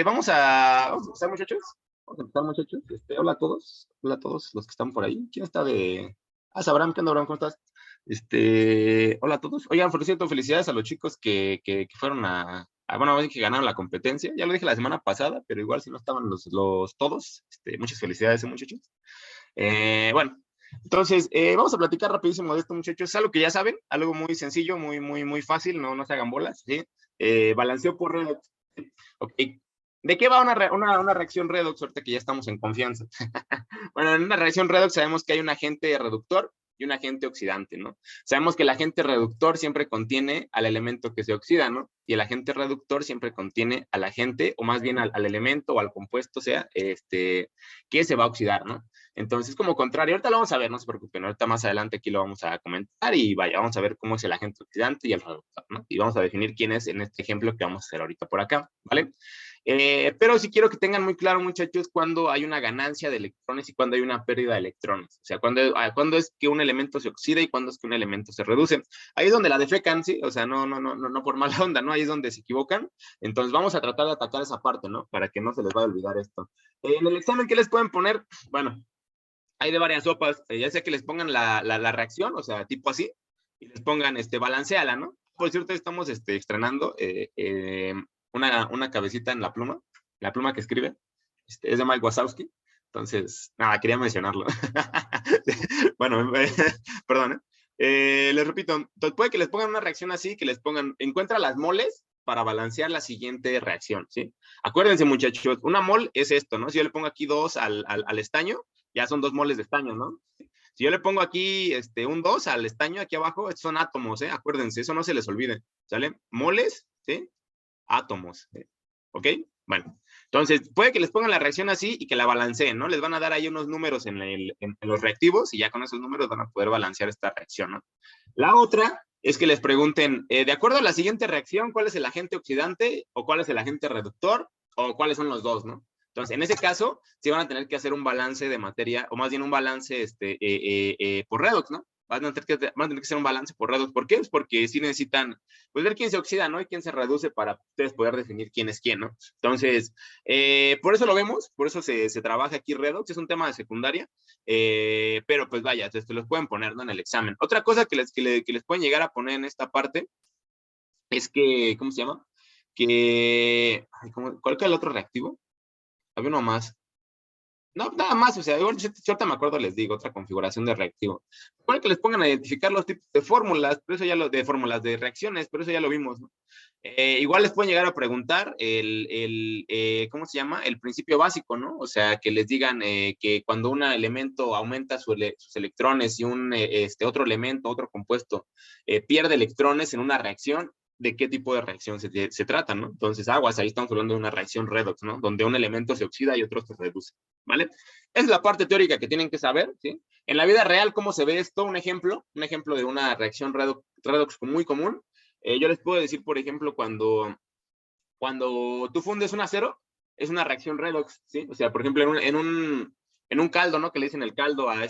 vamos a empezar, muchachos. Vamos a empezar, muchachos. Hola a todos los que están por ahí. ¿Quién está de...? Ah, Sabram, ¿qué onda, Abraham? ¿Cómo estás? Hola a todos. Oigan, por cierto, felicidades a los chicos que fueron bueno, que ganaron la competencia. Ya lo dije la semana pasada, pero igual si no estaban los todos, muchas felicidades, muchachos. Bueno, entonces, vamos a platicar rapidísimo de esto, muchachos. Es algo que ya saben, algo muy sencillo, muy fácil, no se hagan bolas, ¿sí? Balanceo por red. Ok. ¿De qué va una reacción redox ahorita que ya estamos en confianza? Bueno, en una reacción redox sabemos que hay un agente reductor y un agente oxidante, ¿no? Sabemos que el agente reductor siempre contiene al elemento que se oxida, ¿no? Y el agente reductor siempre contiene al agente, o más bien al elemento o al compuesto, sea, que se va a oxidar, ¿no? Entonces, como contrario, ahorita lo vamos a ver, no se preocupen, ahorita más adelante aquí lo vamos a comentar y vaya, vamos a ver cómo es el agente oxidante y el reductor, ¿no? Y vamos a definir quién es en este ejemplo que vamos a hacer ahorita por acá, ¿vale? Pero sí quiero que tengan muy claro, muchachos, cuando hay una ganancia de electrones y cuando hay una pérdida de electrones. O sea, cuando es que un elemento se oxida y cuando es que un elemento se reduce. Ahí es donde la defecan, ¿sí? O sea, no por mala onda, ¿no? Ahí es donde se equivocan. Entonces vamos a tratar de atacar esa parte, ¿no? Para que no se les vaya a olvidar esto. En el examen, ¿qué les pueden poner? Bueno, hay de varias sopas. Ya sea que les pongan la reacción, o sea, tipo así, y les pongan, balanceala, ¿no? Por cierto, estamos estrenando una cabecita en la pluma que escribe, es de Mike Wazowski, entonces, nada, quería mencionarlo. Bueno, perdón, les repito, entonces puede que les pongan una reacción así, que les pongan, encuentra las moles para balancear la siguiente reacción, ¿sí? Acuérdense, muchachos, una mol es esto, ¿no? Si yo le pongo aquí 2 al estaño, ya son 2 moles de estaño, ¿no? Si yo le pongo aquí un 2 al estaño aquí abajo, estos son átomos, ¿eh? Acuérdense, eso no se les olvide, ¿sale? Moles, ¿sí? Átomos, ¿ok? Bueno, entonces puede que les pongan la reacción así y que la balanceen, ¿no? Les van a dar ahí unos números en los reactivos y ya con esos números van a poder balancear esta reacción, ¿no? La otra es que les pregunten, de acuerdo a la siguiente reacción, ¿cuál es el agente oxidante o cuál es el agente reductor o cuáles son los dos, ¿no? Entonces, en ese caso, sí van a tener que hacer un balance de materia, o más bien un balance por redox, ¿no? Van a tener que hacer un balance por redox. ¿Por qué? Pues porque sí necesitan, pues, ver quién se oxida, ¿no? Y quién se reduce para ustedes poder definir quién es quién, ¿no? Entonces, por eso lo vemos, por eso se trabaja aquí redox, es un tema de secundaria, pero pues vaya, te los pueden poner, ¿no? En el examen. Otra cosa que les pueden llegar a poner en esta parte es que, ¿cómo se llama? ¿Cuál es el otro reactivo? Había uno más. No, nada más, o sea, yo ahorita me acuerdo, les digo, otra configuración de reactivo. Puede que les pongan a identificar los tipos de fórmulas, pero eso ya de fórmulas de reacciones, pero eso ya lo vimos, ¿no? Igual les pueden llegar a preguntar ¿cómo se llama? El principio básico, ¿no? O sea, que les digan que cuando un elemento aumenta sus electrones y otro elemento, otro compuesto, pierde electrones en una reacción, de qué tipo de reacción se trata, ¿no? Entonces, aguas, ahí estamos hablando de una reacción redox, ¿no? Donde un elemento se oxida y otro se reduce, ¿vale? Esa es la parte teórica que tienen que saber, ¿sí? En la vida real, ¿cómo se ve esto? Un ejemplo de una reacción redox muy común. Yo les puedo decir, por ejemplo, cuando tú fundes un acero, es una reacción redox, ¿sí? O sea, por ejemplo, en un caldo, ¿no? Que le dicen el caldo a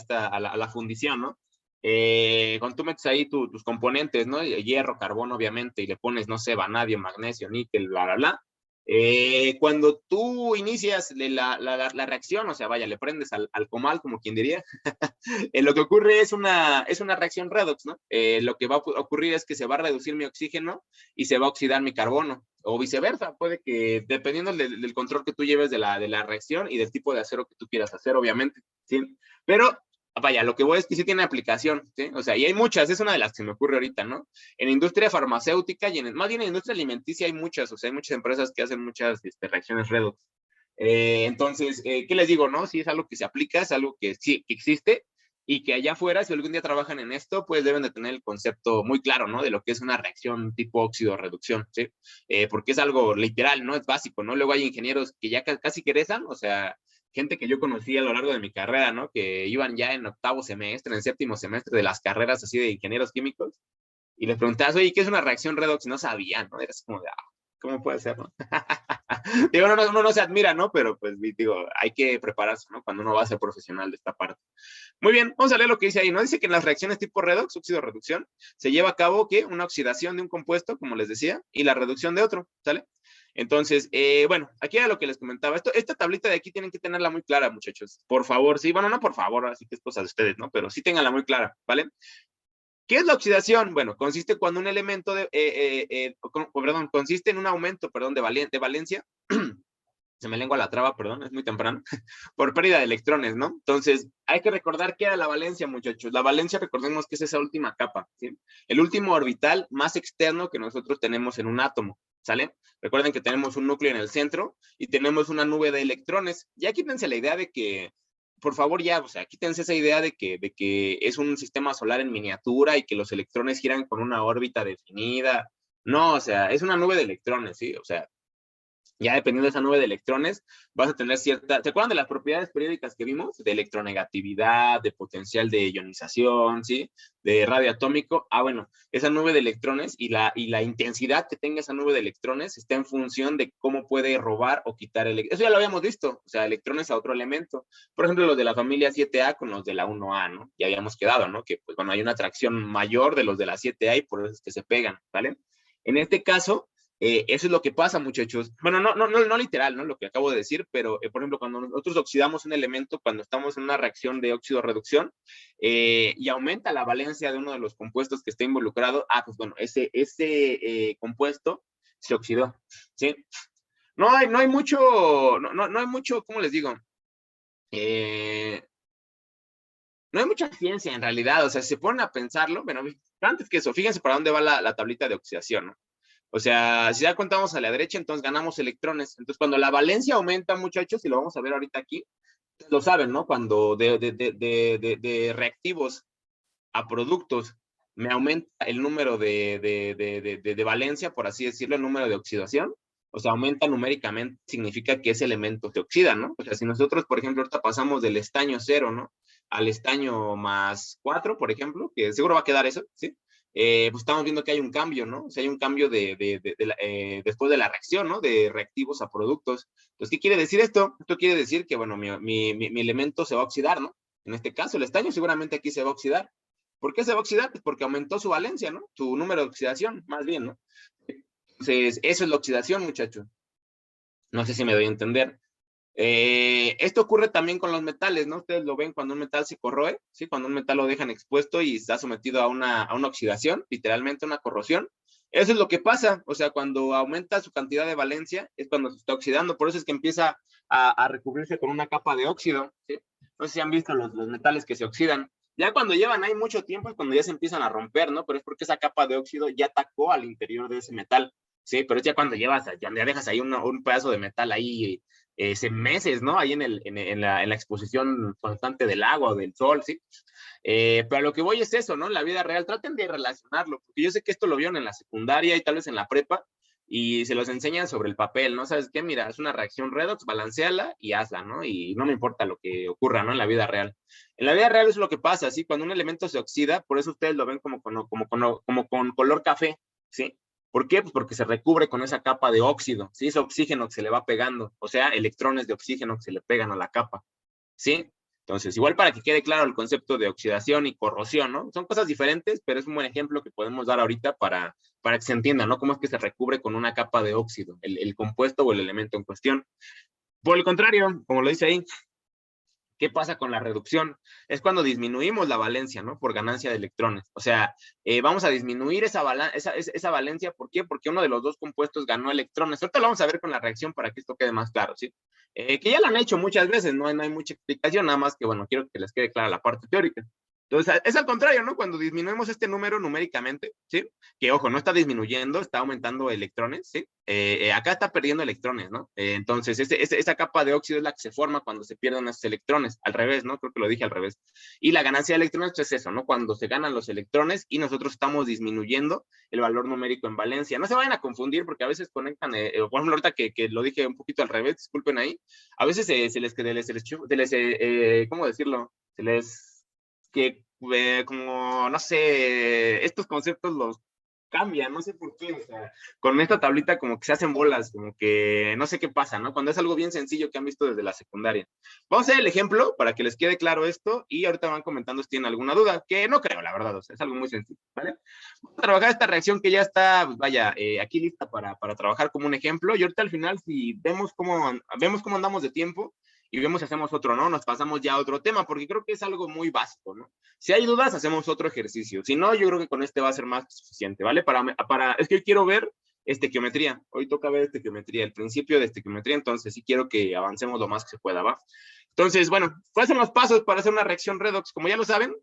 la fundición, ¿no? Cuando tú metes ahí tus componentes, ¿no? Hierro, carbón, obviamente, y le pones, no sé, vanadio, magnesio, níquel, bla, bla, bla. Cuando tú inicias la reacción, o sea, vaya, le prendes al comal, como quien diría, lo que ocurre es una reacción redox, ¿no? Lo que va a ocurrir es que se va a reducir mi oxígeno y se va a oxidar mi carbono, o viceversa, puede que, dependiendo del control que tú lleves de la reacción y del tipo de acero que tú quieras hacer, obviamente, ¿sí? Pero, vaya, lo que voy es que sí tiene aplicación, ¿sí? O sea, y hay muchas, es una de las que me ocurre ahorita, ¿no? En industria farmacéutica y más bien en industria alimenticia hay muchas, o sea, hay muchas empresas que hacen muchas reacciones redox. Entonces, ¿qué les digo, no? Si es algo que se aplica, es algo que sí que existe, y que allá afuera, si algún día trabajan en esto, pues deben de tener el concepto muy claro, ¿no? De lo que es una reacción tipo óxido-reducción, ¿sí? Porque es algo literal, ¿no? Es básico, ¿no? Luego hay ingenieros que ya casi egresan, o sea, gente que yo conocí a lo largo de mi carrera, ¿no? Que iban ya en octavo semestre, en séptimo semestre de las carreras así de ingenieros químicos, y les preguntabas, oye, ¿qué es una reacción redox? Y no sabían, ¿no? Eras como de, ¿cómo puede ser, no? Digo, uno no se admira, ¿no? Pero pues digo, hay que prepararse, ¿no? Cuando uno va a ser profesional de esta parte. Muy bien, vamos a leer lo que dice ahí, ¿no? Dice que en las reacciones tipo redox, óxido-reducción, se lleva a cabo, ¿qué? Una oxidación de un compuesto, como les decía, y la reducción de otro, ¿sale? Entonces, bueno, aquí era lo que les comentaba. Esta tablita de aquí tienen que tenerla muy clara, muchachos. Por favor, sí, bueno, no por favor, así que es cosa de ustedes, ¿no? Pero sí tenganla muy clara, ¿vale? ¿Qué es la oxidación? Bueno, consiste cuando un elemento perdón, consiste en un aumento, perdón, de valencia. Se me lengua la traba, perdón, es muy temprano, por pérdida de electrones, ¿no? Entonces, hay que recordar qué era la valencia, muchachos. La valencia, recordemos que es esa última capa, ¿sí? El último orbital más externo que nosotros tenemos en un átomo, ¿sale? Recuerden que tenemos un núcleo en el centro y tenemos una nube de electrones. Ya quítense la idea de que, por favor, ya, o sea, quítense esa idea de que es un sistema solar en miniatura y que los electrones giran con una órbita definida. No, o sea, es una nube de electrones, ¿sí? O sea, ya dependiendo de esa nube de electrones, vas a tener cierta... ¿Se acuerdan de las propiedades periódicas que vimos? De electronegatividad, de potencial de ionización, ¿sí? De radio atómico. Ah, bueno, esa nube de electrones y la intensidad que tenga esa nube de electrones está en función de cómo puede robar o quitar electrones. Eso ya lo habíamos visto, o sea, electrones a otro elemento. Por ejemplo, los de la familia 7A con los de la 1A, ¿no? Ya habíamos quedado, ¿no? Que, pues, bueno, hay una atracción mayor de los de la 7A y por eso es que se pegan, ¿vale? En este caso, eso es lo que pasa, muchachos. Bueno, no literal, ¿no? Lo que acabo de decir, pero, por ejemplo, cuando nosotros oxidamos un elemento, cuando estamos en una reacción de óxido-reducción y aumenta la valencia de uno de los compuestos que está involucrado, pues bueno, ese compuesto se oxidó, ¿sí? No hay mucho, no hay mucho, ¿cómo les digo? No hay mucha ciencia en realidad, o sea, si se ponen a pensarlo, bueno, antes que eso, fíjense para dónde va la tablita de oxidación, ¿no? O sea, si ya contamos a la derecha, entonces ganamos electrones. Entonces, cuando la valencia aumenta, muchachos, y lo vamos a ver ahorita aquí, lo saben, ¿no? Cuando de reactivos a productos me aumenta el número de valencia, por así decirlo, el número de oxidación, o sea, aumenta numéricamente, significa que ese elemento se oxida, ¿no? O sea, si nosotros, por ejemplo, ahorita pasamos del estaño 0, ¿no? Al estaño más 4, por ejemplo, que seguro va a quedar eso, ¿sí? Pues estamos viendo que hay un cambio, ¿no? O sea, hay un cambio después de la reacción, ¿no? De reactivos a productos. Entonces, ¿qué quiere decir esto? Esto quiere decir que, bueno, mi elemento se va a oxidar, ¿no? En este caso, el estaño seguramente aquí se va a oxidar. ¿Por qué se va a oxidar? Pues porque aumentó su valencia, ¿no? Su número de oxidación, más bien, ¿no? Entonces, eso es la oxidación, muchachos. No sé si me doy a entender. Esto ocurre también con los metales, ¿no? Ustedes lo ven cuando un metal se corroe, ¿sí? Cuando un metal lo dejan expuesto y está sometido a una oxidación, literalmente una corrosión. Eso es lo que pasa, o sea, cuando aumenta su cantidad de valencia es cuando se está oxidando, por eso es que empieza a recubrirse con una capa de óxido, ¿sí? No sé si han visto los metales que se oxidan. Ya cuando llevan ahí mucho tiempo es cuando ya se empiezan a romper, ¿no? Pero es porque esa capa de óxido ya atacó al interior de ese metal, ¿sí? Pero es ya cuando ya dejas ahí un pedazo de metal ahí meses, ¿no? Ahí en la exposición constante del agua o del sol, ¿sí? Pero a lo que voy es eso, ¿no? En la vida real, traten de relacionarlo, porque yo sé que esto lo vieron en la secundaria y tal vez en la prepa, y se los enseñan sobre el papel, ¿no? ¿Sabes qué? Mira, es una reacción redox, balanceala y hazla, ¿no? Y no me importa lo que ocurra, ¿no? En la vida real. En la vida real es lo que pasa, ¿sí? Cuando un elemento se oxida, por eso ustedes lo ven como con color café, ¿sí? ¿Por qué? Pues porque se recubre con esa capa de óxido, ¿sí? Ese oxígeno que se le va pegando, o sea, electrones de oxígeno que se le pegan a la capa, ¿sí? Entonces, igual para que quede claro el concepto de oxidación y corrosión, ¿no? Son cosas diferentes, pero es un buen ejemplo que podemos dar ahorita para que se entienda, ¿no? Cómo es que se recubre con una capa de óxido, el compuesto o el elemento en cuestión. Por el contrario, como lo dice ahí, ¿qué pasa con la reducción? Es cuando disminuimos la valencia, ¿no? Por ganancia de electrones. O sea, vamos a disminuir esa valencia. ¿Por qué? Porque uno de los dos compuestos ganó electrones. Ahorita lo vamos a ver con la reacción para que esto quede más claro, ¿sí? Que ya lo han hecho muchas veces, no hay mucha explicación, nada más que, bueno, quiero que les quede clara la parte teórica. Entonces, es al contrario, ¿no? Cuando disminuimos este número numéricamente, ¿sí? Que, ojo, no está disminuyendo, está aumentando electrones, ¿sí? Acá está perdiendo electrones, ¿no? Entonces, esa capa de óxido es la que se forma cuando se pierden esos electrones, al revés, ¿no? Creo que lo dije al revés. Y la ganancia de electrones pues, es eso, ¿no? Cuando se ganan los electrones y nosotros estamos disminuyendo el valor numérico en valencia. No se vayan a confundir porque a veces conectan, por ejemplo, ahorita que lo dije un poquito al revés, disculpen ahí, a veces ¿cómo decirlo? Que como, no sé, estos conceptos cambia, no sé por qué, o sea, con esta tablita como que se hacen bolas, como que no sé qué pasa, ¿no? Cuando es algo bien sencillo que han visto desde la secundaria. Vamos a hacer el ejemplo para que les quede claro esto y ahorita van comentando si tienen alguna duda, que no creo, la verdad, o sea, es algo muy sencillo, ¿vale? Vamos a trabajar esta reacción que ya está, pues, vaya, aquí lista para trabajar como un ejemplo y ahorita al final si vemos cómo andamos de tiempo y vemos si hacemos otro, ¿no? Nos pasamos ya a otro tema, porque creo que es algo muy básico, ¿no? Si hay dudas, hacemos otro ejercicio. Si no, yo creo que con este va a ser más que suficiente, ¿vale? Es que hoy quiero ver estequiometría. Hoy toca ver estequiometría, el principio de estequiometría, entonces sí quiero que avancemos lo más que se pueda, ¿va? Entonces, bueno, ¿cuáles son los pasos para hacer una reacción redox? Como ya lo saben,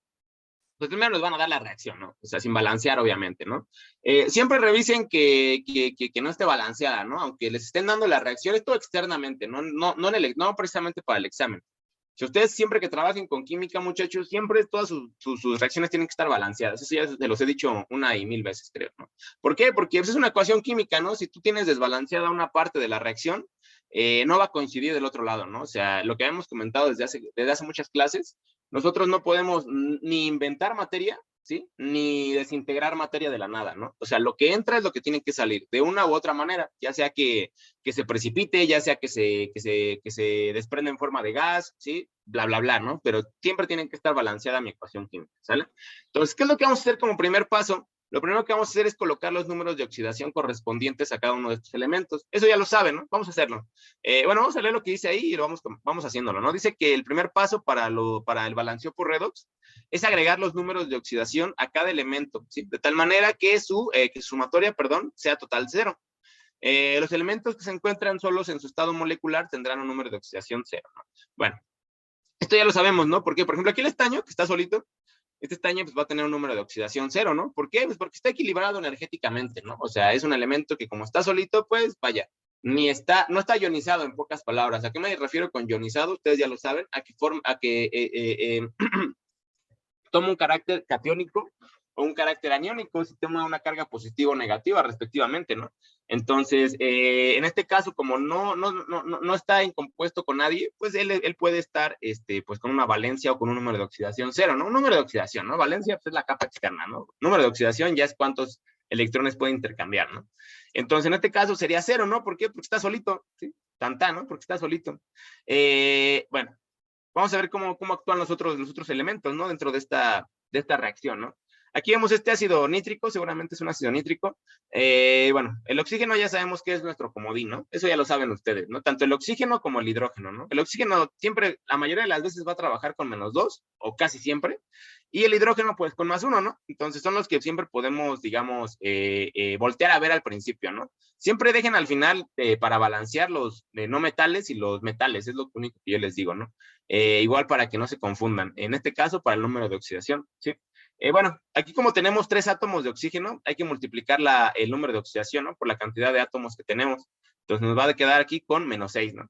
pues primero nos van a dar la reacción, ¿no? O sea, sin balancear, obviamente, ¿no? Siempre revisen que no esté balanceada, ¿no? Aunque les estén dando la reacción, esto externamente, no precisamente para el examen. Si ustedes siempre que trabajen con química, muchachos, siempre todas sus reacciones tienen que estar balanceadas. Eso ya se los he dicho una y mil veces, creo, ¿no? ¿Por qué? Porque es una ecuación química, ¿no? Si tú tienes desbalanceada una parte de la reacción, no va a coincidir del otro lado, ¿no? O sea, lo que hemos comentado desde hace muchas clases, nosotros no podemos ni inventar materia, ¿sí? Ni desintegrar materia de la nada, ¿no? O sea, lo que entra es lo que tiene que salir, de una u otra manera, ya sea que se precipite, ya sea que se desprenda en forma de gas, ¿sí? Bla, bla, bla, ¿no? Pero siempre tiene que estar balanceada mi ecuación química, ¿sale? Entonces, ¿qué es lo que vamos a hacer como primer paso? Lo primero que vamos a hacer es colocar los números de oxidación correspondientes a cada uno de estos elementos. Eso ya lo saben, ¿no? Vamos a hacerlo. Bueno, vamos a leer lo que dice ahí y vamos haciéndolo, ¿no? Dice que el primer paso para el balanceo por redox es agregar los números de oxidación a cada elemento, ¿sí? De tal manera que su sumatoria, perdón, sea total cero. Los elementos que se encuentran solos en su estado molecular tendrán un número de oxidación cero, ¿no? Bueno, esto ya lo sabemos, ¿no? Porque, por ejemplo, aquí el estaño, que está solito, este estaño pues, va a tener un número de oxidación cero, ¿no? ¿Por qué? Pues porque está equilibrado energéticamente, ¿no? O sea, es un elemento que como está solito, pues vaya, no está ionizado en pocas palabras. ¿A qué me refiero con ionizado? Ustedes ya lo saben, a que toma un carácter catiónico o un carácter aniónico, si toma una carga positiva o negativa, respectivamente, ¿no? Entonces, en este caso, como no está en compuesto con nadie, pues él puede estar pues con una valencia o con un número de oxidación cero, ¿no? Un número de oxidación, ¿no? Valencia pues, es la capa externa, ¿no? Número de oxidación ya es cuántos electrones puede intercambiar, ¿no? Entonces, en este caso sería cero, ¿no? ¿Por qué? Porque está solito, ¿sí? Tantá, ¿no? Porque está solito. Bueno, vamos a ver cómo actúan los otros elementos, ¿no? Dentro de esta reacción, ¿no? Aquí vemos este ácido nítrico, seguramente es un ácido nítrico. Bueno, el oxígeno ya sabemos que es nuestro comodín, ¿no? Eso ya lo saben ustedes, ¿no? Tanto el oxígeno como el hidrógeno, ¿no? El oxígeno siempre, la mayoría de las veces va a trabajar con -2, o casi siempre, y el hidrógeno, pues, con +1, ¿no? Entonces son los que siempre podemos, digamos, voltear a ver al principio, ¿no? Siempre dejen al final para balancear los no metales y los metales, es lo único que yo les digo, ¿no? Igual para que no se confundan. En este caso, para el número de oxidación, ¿sí? Bueno, aquí como tenemos 3 átomos de oxígeno, hay que multiplicar el número de oxidación, ¿no? Por la cantidad de átomos que tenemos. Entonces nos va a quedar aquí con -6, ¿no?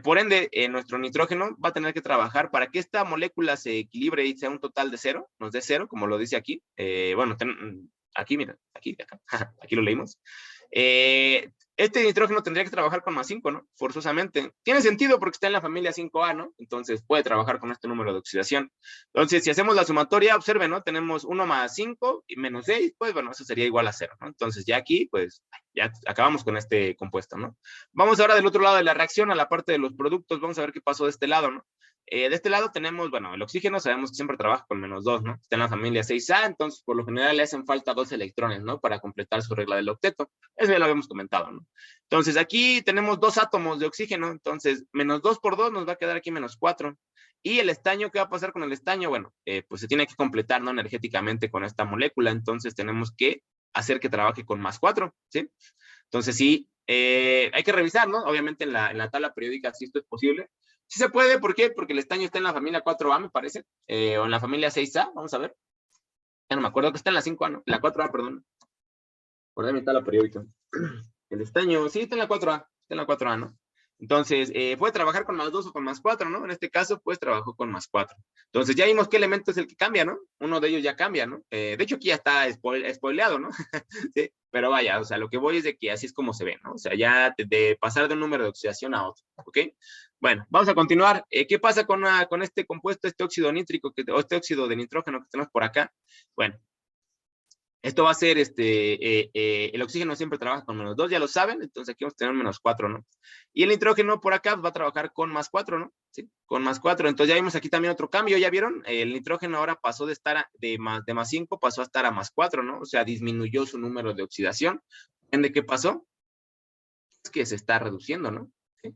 Por ende, nuestro nitrógeno va a tener que trabajar para que esta molécula se equilibre y sea un total de 0, nos dé 0, como lo dice aquí. Bueno, aquí, mira, aquí, acá, aquí lo leímos. Este nitrógeno tendría que trabajar con +5, ¿no? Forzosamente. Tiene sentido porque está en la familia 5A, ¿no? Entonces puede trabajar con este número de oxidación. Entonces, si hacemos la sumatoria, observen, ¿no? Tenemos 1 más 5 y -6, pues bueno, eso sería igual a 0, ¿no? Entonces ya aquí, pues, ya acabamos con este compuesto, ¿no? Vamos ahora del otro lado de la reacción a la parte de los productos, vamos a ver qué pasó de este lado, ¿no? De este lado tenemos, bueno, el oxígeno sabemos que siempre trabaja con -2, ¿no? Está en la familia 6A, entonces por lo general le hacen falta 2 electrones, ¿no? Para completar su regla del octeto. Eso ya lo habíamos comentado, ¿no? Entonces aquí tenemos 2 átomos de oxígeno, entonces -2 por 2 nos va a quedar aquí -4. Y el estaño, ¿qué va a pasar con el estaño? Bueno, pues se tiene que completar, ¿no? Energéticamente con esta molécula, entonces tenemos que hacer que trabaje con +4, ¿sí? Entonces sí, hay que revisar, ¿no? Obviamente en la tabla periódica si esto es posible. Sí se puede, ¿por qué? Porque el estaño está en la familia 4A, me parece, o en la familia 6A, vamos a ver. Ya no me acuerdo que está en la 5A, ¿no? La 4A, perdón. Por ahí mi tabla periódica. El estaño, sí, está en la 4A, está en la 4A, ¿no? Entonces, puede trabajar con +2 o con +4, ¿no? En este caso, pues trabajó con +4. Entonces, ya vimos qué elemento es el que cambia, ¿no? Uno de ellos ya cambia, ¿no? De hecho, aquí ya está spoileado, ¿no? Sí, pero vaya, o sea, lo que voy es de que así es como se ve, ¿no? O sea, ya de pasar de un número de oxidación a otro, ¿ok? Bueno, vamos a continuar. ¿Qué pasa con este compuesto, este óxido nítrico, o este óxido de nitrógeno que tenemos por acá? Bueno, Esto va a ser, el oxígeno siempre trabaja con -2, ya lo saben, entonces aquí vamos a tener -4, ¿no? Y el nitrógeno por acá va a trabajar con +4, ¿no? Sí, con +4, entonces ya vimos aquí también otro cambio, ¿ya vieron? El nitrógeno ahora pasó de estar de +5, pasó a estar a +4, ¿no? O sea, disminuyó su número de oxidación. ¿De qué pasó? Es que se está reduciendo, ¿no? ¿Sí?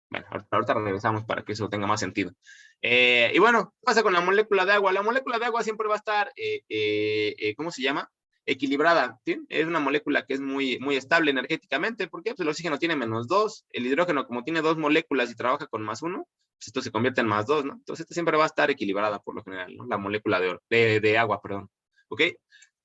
Bueno, ahorita regresamos para que eso tenga más sentido. Y bueno, ¿qué pasa con la molécula de agua? La molécula de agua siempre va a estar, ¿cómo se llama? Equilibrada, ¿sí? Es una molécula que es muy, muy estable energéticamente, porque pues, el oxígeno tiene -2, el hidrógeno como tiene 2 moléculas y trabaja con +1, pues esto se convierte en +2, ¿no? Entonces esta siempre va a estar equilibrada por lo general, ¿no? La molécula de agua, perdón. ¿Ok?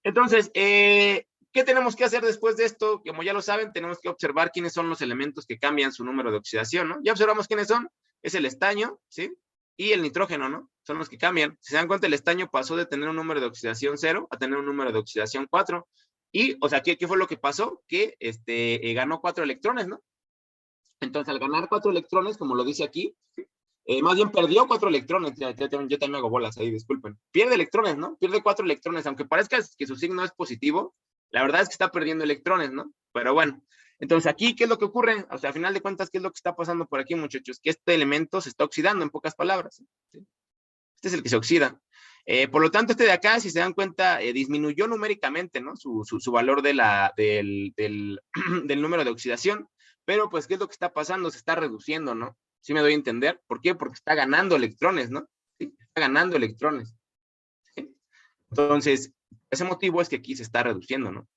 Entonces, ¿qué tenemos que hacer después de esto? Como ya lo saben, tenemos que observar quiénes son los elementos que cambian su número de oxidación, ¿no? Ya observamos quiénes son. Es el estaño, ¿sí? Y el nitrógeno, ¿no? Son los que cambian. Si se dan cuenta, el estaño pasó de tener un número de oxidación 0 a tener un número de oxidación 4. Y, o sea, ¿qué fue lo que pasó? Que ganó 4 electrones, ¿no? Entonces, al ganar 4 electrones, como lo dice aquí, más bien perdió 4 electrones. Yo también me hago bolas ahí, disculpen. Pierde electrones, ¿no? Pierde 4 electrones. Aunque parezca que su signo es positivo, la verdad es que está perdiendo electrones, ¿no? Pero bueno. Entonces, aquí, ¿qué es lo que ocurre? O sea, a final de cuentas, ¿qué es lo que está pasando por aquí, muchachos? Que este elemento se está oxidando, en pocas palabras. ¿Sí? Este es el que se oxida. Por lo tanto, este de acá, si se dan cuenta, disminuyó numéricamente, ¿no? Su valor del número de oxidación. Pero, pues, ¿qué es lo que está pasando? Se está reduciendo, ¿no? ¿Sí me doy a entender? ¿Por qué? Porque está ganando electrones, ¿no? ¿Sí? Está ganando electrones. ¿Sí? Entonces, ese motivo es que aquí se está reduciendo, ¿no?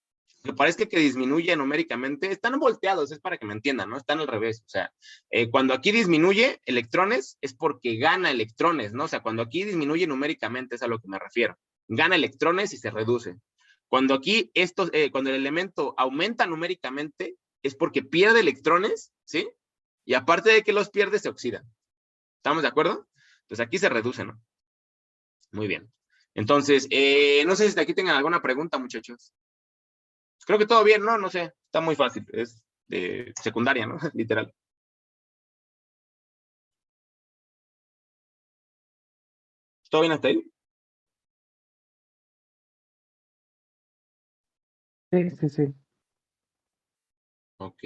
Me parece que disminuye numéricamente, están volteados, es para que me entiendan, ¿no? Están al revés, o sea, cuando aquí disminuye electrones es porque gana electrones, ¿no? O sea, cuando aquí disminuye numéricamente es a lo que me refiero, gana electrones y se reduce. Cuando aquí cuando el elemento aumenta numéricamente es porque pierde electrones, ¿sí? Y aparte de que los pierde, se oxida. ¿Estamos de acuerdo? Entonces aquí se reduce, ¿no? Muy bien. Entonces, no sé si de aquí tengan alguna pregunta, muchachos. Creo que todo bien, ¿no? No sé, está muy fácil, es de secundaria, ¿no? Literal. ¿Todo bien hasta ahí? Sí, sí, sí. Ok,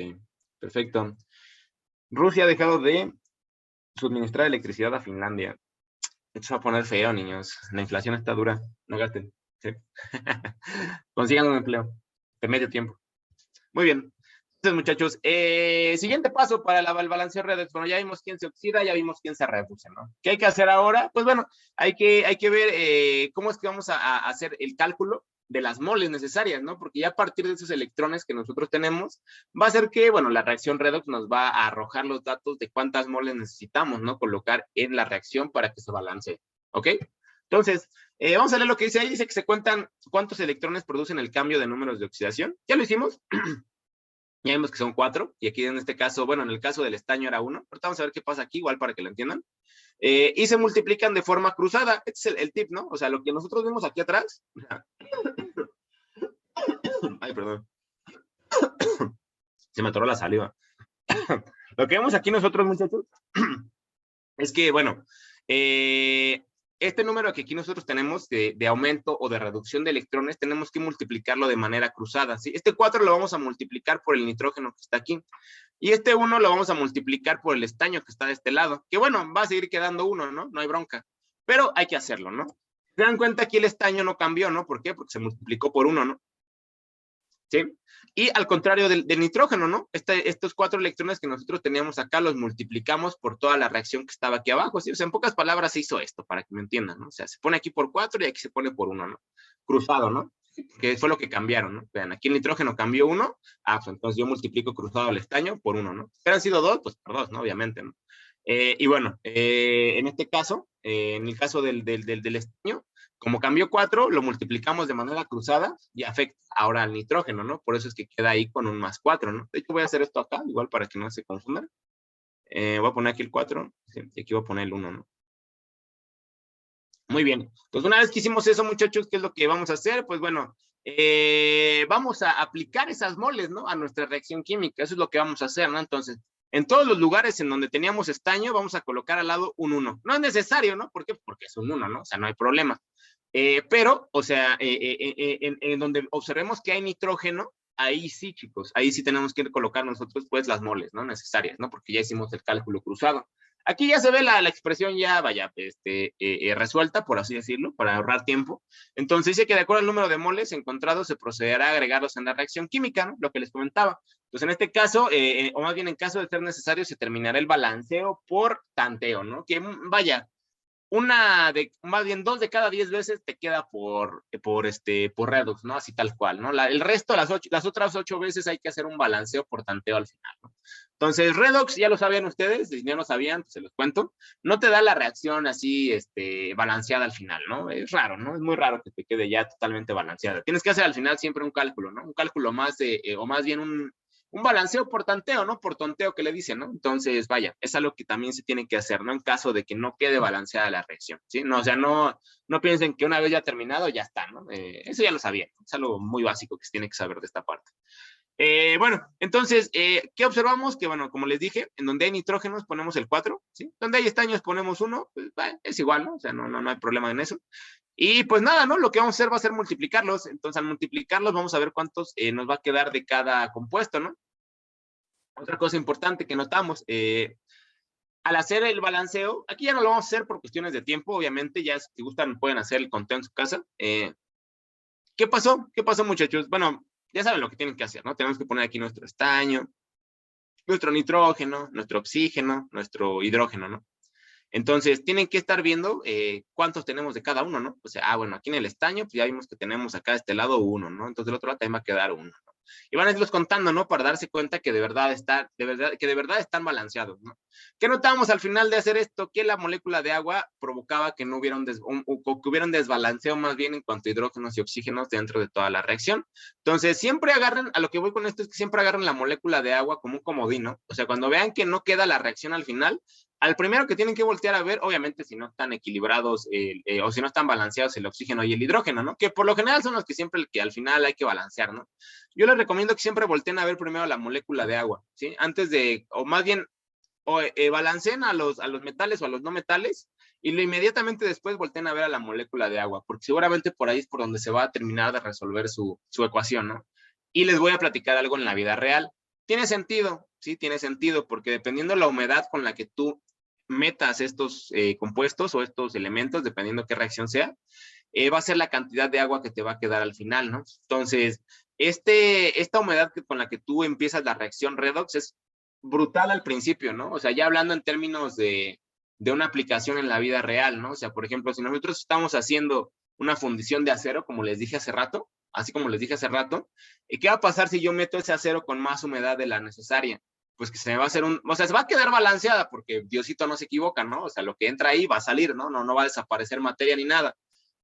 perfecto. Rusia ha dejado de suministrar electricidad a Finlandia. Esto se va a poner feo, niños. La inflación está dura. No gasten. ¿Sí? Consigan un empleo. De medio tiempo. Muy bien. Entonces, muchachos, siguiente paso para el balanceo redox. Bueno, ya vimos quién se oxida, ya vimos quién se reduce, ¿no? ¿Qué hay que hacer ahora? Pues bueno, hay que ver cómo es que vamos a hacer el cálculo de las moles necesarias, ¿no? Porque ya a partir de esos electrones que nosotros tenemos, va a ser que, bueno, la reacción redox nos va a arrojar los datos de cuántas moles necesitamos, ¿no? Colocar en la reacción para que se balancee, ¿ok? Entonces, vamos a leer lo que dice ahí. Dice que se cuentan cuántos electrones producen el cambio de números de oxidación. ¿Ya lo hicimos? Ya vimos que son 4, y aquí en este caso, bueno, en el caso del estaño era 1. Ahorita vamos a ver qué pasa aquí, igual para que lo entiendan. Y se multiplican de forma cruzada. Este es el tip, ¿no? O sea, lo que nosotros vimos aquí atrás. Ay, perdón. Se me atoró la saliva. Lo que vemos aquí nosotros, muchachos, es que, bueno, este número que aquí nosotros tenemos de aumento o de reducción de electrones, tenemos que multiplicarlo de manera cruzada, ¿sí? Este 4 lo vamos a multiplicar por el nitrógeno que está aquí. Y este 1 lo vamos a multiplicar por el estaño que está de este lado. Que bueno, va a seguir quedando 1, ¿no? No hay bronca. Pero hay que hacerlo, ¿no? Se dan cuenta aquí el estaño no cambió, ¿no? ¿Por qué? Porque se multiplicó por 1, ¿no? ¿Sí? Y al contrario del nitrógeno, ¿no? Estos 4 electrones que nosotros teníamos acá los multiplicamos por toda la reacción que estaba aquí abajo, ¿sí? O sea, en pocas palabras se hizo esto, para que me entiendan, ¿no? O sea, se pone aquí por 4 y aquí se pone por 1, ¿no? Cruzado, ¿no? Que fue lo que cambiaron, ¿no? Vean, aquí el nitrógeno cambió 1, pues entonces yo multiplico cruzado el estaño por 1, ¿no? Si han sido 2, pues por 2, ¿no? Obviamente, ¿no? Y bueno, en este caso, en el caso del estaño, como cambió 4, lo multiplicamos de manera cruzada y afecta ahora al nitrógeno, ¿no? Por eso es que queda ahí con un +4, ¿no? De hecho, voy a hacer esto acá, igual para que no se confundan. Voy a poner aquí el 4, y aquí voy a poner el 1, ¿no? Muy bien. Entonces, una vez que hicimos eso, muchachos, ¿qué es lo que vamos a hacer? Pues bueno, vamos a aplicar esas moles, ¿no? A nuestra reacción química. Eso es lo que vamos a hacer, ¿no? Entonces, en todos los lugares en donde teníamos estaño, vamos a colocar al lado un 1. No es necesario, ¿no? ¿Por qué? Porque es un 1, ¿no? O sea, no hay problema. Pero, o sea, en donde observemos que hay nitrógeno, ahí sí, chicos, ahí sí tenemos que colocar nosotros, pues, las moles, ¿no? Necesarias, ¿no? Porque ya hicimos el cálculo cruzado. Aquí ya se ve la expresión ya, vaya, resuelta, por así decirlo, para ahorrar tiempo. Entonces dice que de acuerdo al número de moles encontrados, se procederá a agregarlos en la reacción química, ¿no? Lo que les comentaba. Entonces, en este caso, o más bien en caso de ser necesario, se terminará el balanceo por tanteo, ¿no? Que, vaya, más bien 2 de cada 10 veces te queda por redox, ¿no? Así tal cual, ¿no? El resto, las otras 8 veces hay que hacer un balanceo por tanteo al final, ¿no? Entonces, redox, ya lo sabían ustedes, si no lo sabían, pues se los cuento, no te da la reacción así, balanceada al final, ¿no? Es raro, ¿no? Es muy raro que te quede ya totalmente balanceada. Tienes que hacer al final siempre un cálculo, ¿no? Un cálculo más o más bien un balanceo por tanteo, ¿no? Por tonteo que le dicen, ¿no? Entonces, vaya, es algo que también se tiene que hacer, ¿no? En caso de que no quede balanceada la reacción, ¿sí? No, o sea, no piensen que una vez ya terminado, ya está, ¿no? Eso ya lo sabían, es algo muy básico que se tiene que saber de esta parte. Bueno, entonces, ¿qué observamos? Que, bueno, como les dije, en donde hay nitrógenos ponemos el 4, ¿sí? Donde hay estaños ponemos 1, pues, es igual, ¿no? O sea, no hay problema en eso. Y pues nada, ¿no? Lo que vamos a hacer va a ser multiplicarlos. Entonces, al multiplicarlos, vamos a ver cuántos nos va a quedar de cada compuesto, ¿no? Otra cosa importante que notamos, al hacer el balanceo, aquí ya no lo vamos a hacer por cuestiones de tiempo, obviamente, ya si gustan pueden hacer el conteo en su casa. ¿Qué pasó? ¿Qué pasó, muchachos? Bueno, ya saben lo que tienen que hacer, ¿no? Tenemos que poner aquí nuestro estaño, nuestro nitrógeno, nuestro oxígeno, nuestro hidrógeno, ¿no? Entonces, tienen que estar viendo cuántos tenemos de cada uno, ¿no? O sea, bueno, aquí en el estaño, pues ya vimos que tenemos acá de este lado 1, ¿no? Entonces, del otro lado también va a quedar 1, ¿no? Y van a irlos contando, ¿no? Para darse cuenta que de verdad están balanceados, ¿no? ¿Qué notamos al final de hacer esto? Que la molécula de agua provocaba que no hubiera que hubiera un desbalanceo más bien en cuanto a hidrógenos y oxígenos dentro de toda la reacción. Entonces, siempre agarren, a lo que voy con esto es que siempre agarren la molécula de agua como un comodín, ¿no? O sea, cuando vean que no queda la reacción al final, al primero que tienen que voltear a ver, obviamente, si no están equilibrados o si no están balanceados el oxígeno y el hidrógeno, ¿no? Que por lo general son los que siempre que al final hay que balancear, ¿no? Yo les recomiendo que siempre volteen a ver primero la molécula de agua, ¿sí? Antes de, o más bien, balanceen a los metales o a los no metales y inmediatamente después volteen a ver a la molécula de agua, porque seguramente por ahí es por donde se va a terminar de resolver su ecuación, ¿no? Y les voy a platicar algo en la vida real. Tiene sentido, sí, tiene sentido, porque dependiendo de la humedad con la que tú metas estos compuestos o estos elementos, dependiendo qué reacción sea, va a ser la cantidad de agua que te va a quedar al final, ¿no? Entonces, esta humedad con la que tú empiezas la reacción redox es brutal al principio, ¿no? O sea, ya hablando en términos de una aplicación en la vida real, ¿no? O sea, por ejemplo, si nosotros estamos haciendo una fundición de acero, como les dije hace rato, así como les dije hace rato, ¿qué va a pasar si yo meto ese acero con más humedad de la necesaria? Pues que se me va a hacer o sea, se va a quedar balanceada porque Diosito no se equivoca, ¿no? O sea, lo que entra ahí va a salir, ¿no? No va a desaparecer materia ni nada,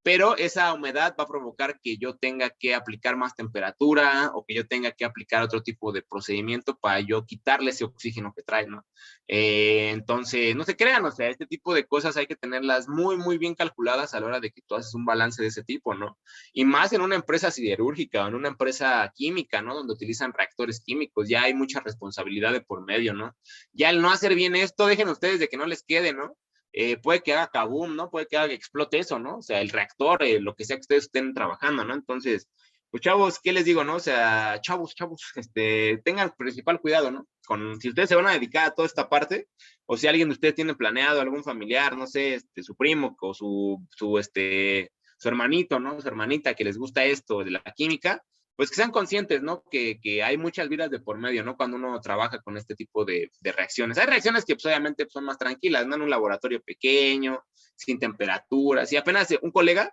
pero esa humedad va a provocar que yo tenga que aplicar más temperatura o que yo tenga que aplicar otro tipo de procedimiento para yo quitarle ese oxígeno que trae, ¿no? Entonces, no se crean, o sea, este tipo de cosas hay que tenerlas muy, muy bien calculadas a la hora de que tú haces un balance de ese tipo, ¿no? Y más en una empresa siderúrgica o en una empresa química, ¿no? Donde utilizan reactores químicos, ya hay mucha responsabilidad de por medio, ¿no? Ya el no hacer bien esto, dejen ustedes de que no les quede, ¿no? Puede que haga kaboom, ¿no? Puede que haga que explote eso, ¿no? O sea, el reactor, lo que sea que ustedes estén trabajando, ¿no? Entonces, pues chavos, ¿qué les digo, no? O sea, chavos, tengan principal cuidado, ¿no? Si ustedes se van a dedicar a toda esta parte, o si alguien de ustedes tiene planeado, algún familiar, no sé, su primo o su hermanito, ¿no? Su hermanita que les gusta esto de la química, pues que sean conscientes, ¿no? Que hay muchas vidas de por medio, ¿no? Cuando uno trabaja con este tipo de reacciones. Hay reacciones que pues, obviamente pues, son más tranquilas, ¿no? En un laboratorio pequeño, sin temperaturas. Y apenas un colega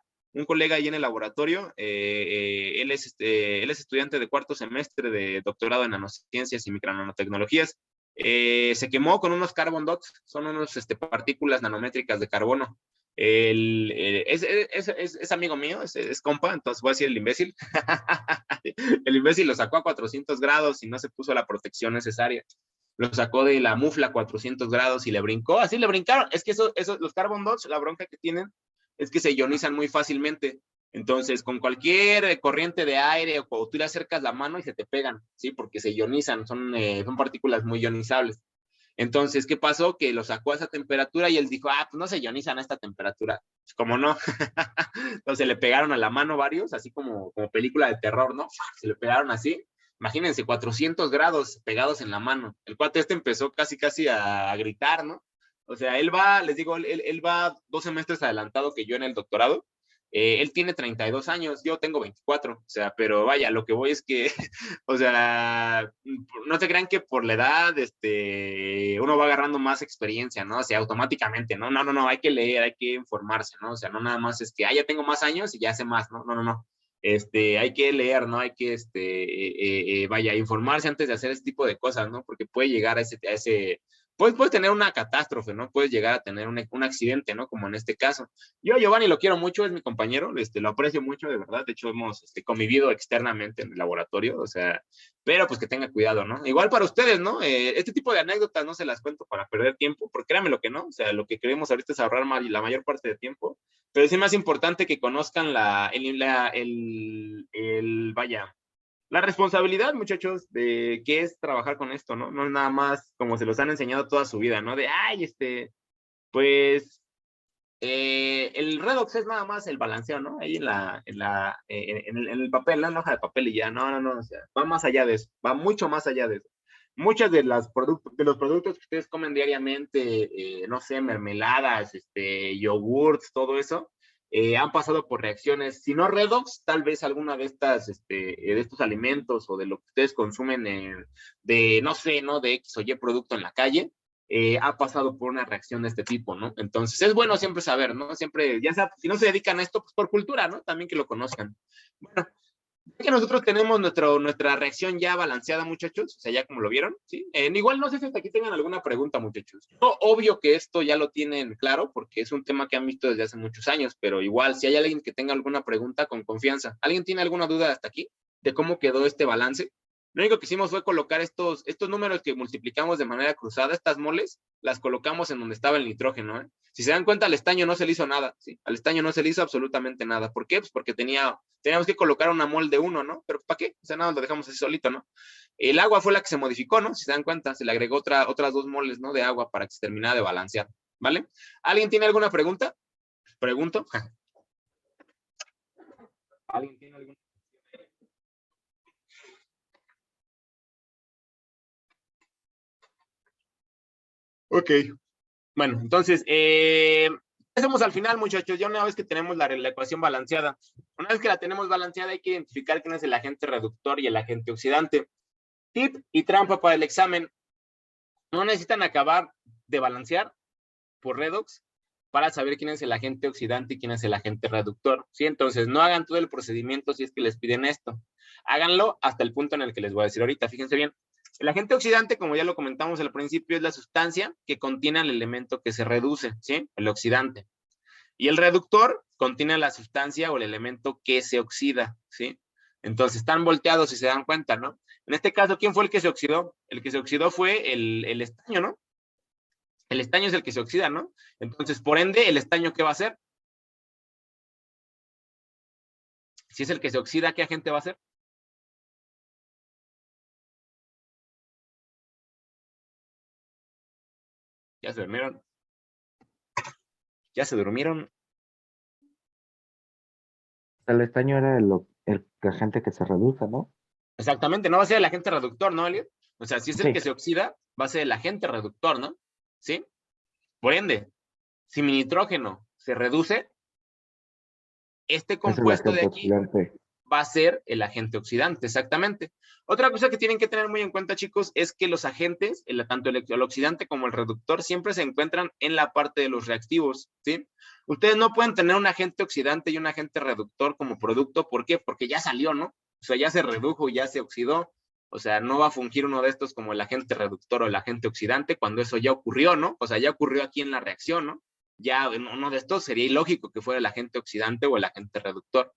ahí en el laboratorio, él es estudiante de 4º semestre de doctorado en nanociencias y micronanotecnologías. Se quemó con unos carbon dots, son unos partículas nanométricas de carbono. Es amigo mío, es compa, entonces voy a decir el imbécil. El imbécil lo sacó a 400 grados y no se puso la protección necesaria. Lo sacó de la mufla a 400 grados y le brincó, así le brincaron. Es que los carbon dots, la bronca que tienen es que se ionizan muy fácilmente. Entonces, con cualquier corriente de aire o tú le acercas la mano y se te pegan, ¿sí? Porque se ionizan, son partículas muy ionizables. Entonces, ¿qué pasó? Que lo sacó a esa temperatura y él dijo, pues no se ionizan a esta temperatura. Pues, ¿cómo no? Entonces le pegaron a la mano varios, así como película de terror, ¿no? Se le pegaron así. Imagínense, 400 grados pegados en la mano. El cuate empezó casi a gritar, ¿no? O sea, él va, les digo, él va 2 semestres adelantado que yo en el doctorado. Él tiene 32 años, yo tengo 24, o sea, pero vaya, lo que voy es que, o sea, no se crean que por la edad, uno va agarrando más experiencia, ¿no? O sea, automáticamente, ¿no? No, hay que leer, hay que informarse, ¿no? O sea, no nada más es que, ya tengo más años y ya sé más, ¿no? No. Hay que leer, ¿no? Hay que, vaya, informarse antes de hacer ese tipo de cosas, ¿no? Porque puede llegar a ese puedes tener una catástrofe, ¿no? Puedes llegar a tener un accidente, ¿no? Como en este caso. Yo, Giovanni, lo quiero mucho, es mi compañero, lo aprecio mucho, de verdad. De hecho, hemos convivido externamente en el laboratorio, o sea, pero pues que tenga cuidado, ¿no? Igual para ustedes, ¿no? Este tipo de anécdotas no se las cuento para perder tiempo, porque créanme lo que no, o sea, lo que queremos ahorita es ahorrar la mayor parte de tiempo, pero es más importante que conozcan vaya, la responsabilidad, muchachos, de qué es trabajar con esto, ¿no? No es nada más como se los han enseñado toda su vida, ¿no? De, pues, el redox es nada más el balanceo, ¿no? Ahí en el papel, en la hoja de papel y ya, no, o sea, va más allá de eso, va mucho más allá de eso. Muchas de los productos que ustedes comen diariamente, no sé, mermeladas, yogurts, todo eso, han pasado por reacciones, si no redox, tal vez alguna de de estos alimentos o de lo que ustedes consumen no sé, ¿no? De X o Y producto en la calle, ha pasado por una reacción de este tipo, ¿no? Entonces es bueno siempre saber, ¿no? Siempre, ya sea, si no se dedican a esto, pues por cultura, ¿no? También que lo conozcan. Bueno, ya que nosotros tenemos nuestra reacción ya balanceada, muchachos, o sea, ya como lo vieron, ¿sí? Igual no sé si hasta aquí tengan alguna pregunta, muchachos. No, obvio que esto ya lo tienen claro, porque es un tema que han visto desde hace muchos años, pero igual, si hay alguien que tenga alguna pregunta, con confianza. ¿Alguien tiene alguna duda hasta aquí de cómo quedó este balance? Lo único que hicimos fue colocar estos números que multiplicamos de manera cruzada, estas moles, las colocamos en donde estaba el nitrógeno, ¿eh? Si se dan cuenta, al estaño no se le hizo nada, ¿sí? Al estaño no se le hizo absolutamente nada. ¿Por qué? Pues porque teníamos que colocar una mol de uno, ¿no? Pero ¿para qué? O sea, nada, lo dejamos así solito, ¿no? El agua fue la que se modificó, ¿no? Si se dan cuenta, se le agregó otras 2 moles, ¿no? De agua para que se terminara de balancear, ¿vale? ¿Alguien tiene alguna pregunta? Pregunto. ¿Alguien tiene alguna? Ok. Bueno, entonces, ¿qué hacemos al final, muchachos? Ya una vez que tenemos la ecuación balanceada, una vez que la tenemos balanceada, hay que identificar quién es el agente reductor y el agente oxidante. Tip y trampa para el examen. No necesitan acabar de balancear por redox para saber quién es el agente oxidante y quién es el agente reductor, ¿sí? Entonces, no hagan todo el procedimiento si es que les piden esto. Háganlo hasta el punto en el que les voy a decir ahorita. Fíjense bien. El agente oxidante, como ya lo comentamos al principio, es la sustancia que contiene el elemento que se reduce, ¿sí? El oxidante. Y el reductor contiene la sustancia o el elemento que se oxida, ¿sí? Entonces, están volteados si se dan cuenta, ¿no? En este caso, ¿quién fue el que se oxidó? El que se oxidó fue el estaño, ¿no? El estaño es el que se oxida, ¿no? Entonces, por ende, ¿el estaño qué va a hacer? Si es el que se oxida, ¿qué agente va a ser? Ya se durmieron. Ya se durmieron. El estaño era el agente que se reduce, ¿no? Exactamente, no va a ser el agente reductor, ¿no, Elliot? O sea, si es el Sí, que se oxida, va a ser el agente reductor, ¿no? ¿Sí? Por ende, si mi nitrógeno se reduce, este es el compuesto de agente aquí oxidante. va a ser el agente oxidante, exactamente. Otra cosa que tienen que tener muy en cuenta, chicos, es que los agentes, tanto el oxidante como el reductor, siempre se encuentran en la parte de los reactivos, ¿sí? Ustedes no pueden tener un agente oxidante y un agente reductor como producto, ¿por qué? Porque ya salió, ¿no? O sea, ya se redujo, ya se oxidó, o sea, no va a fungir uno de estos como el agente reductor o el agente oxidante cuando eso ya ocurrió, ¿no? O sea, ya ocurrió aquí en la reacción, ¿no? Ya uno de estos sería ilógico que fuera el agente oxidante o el agente reductor.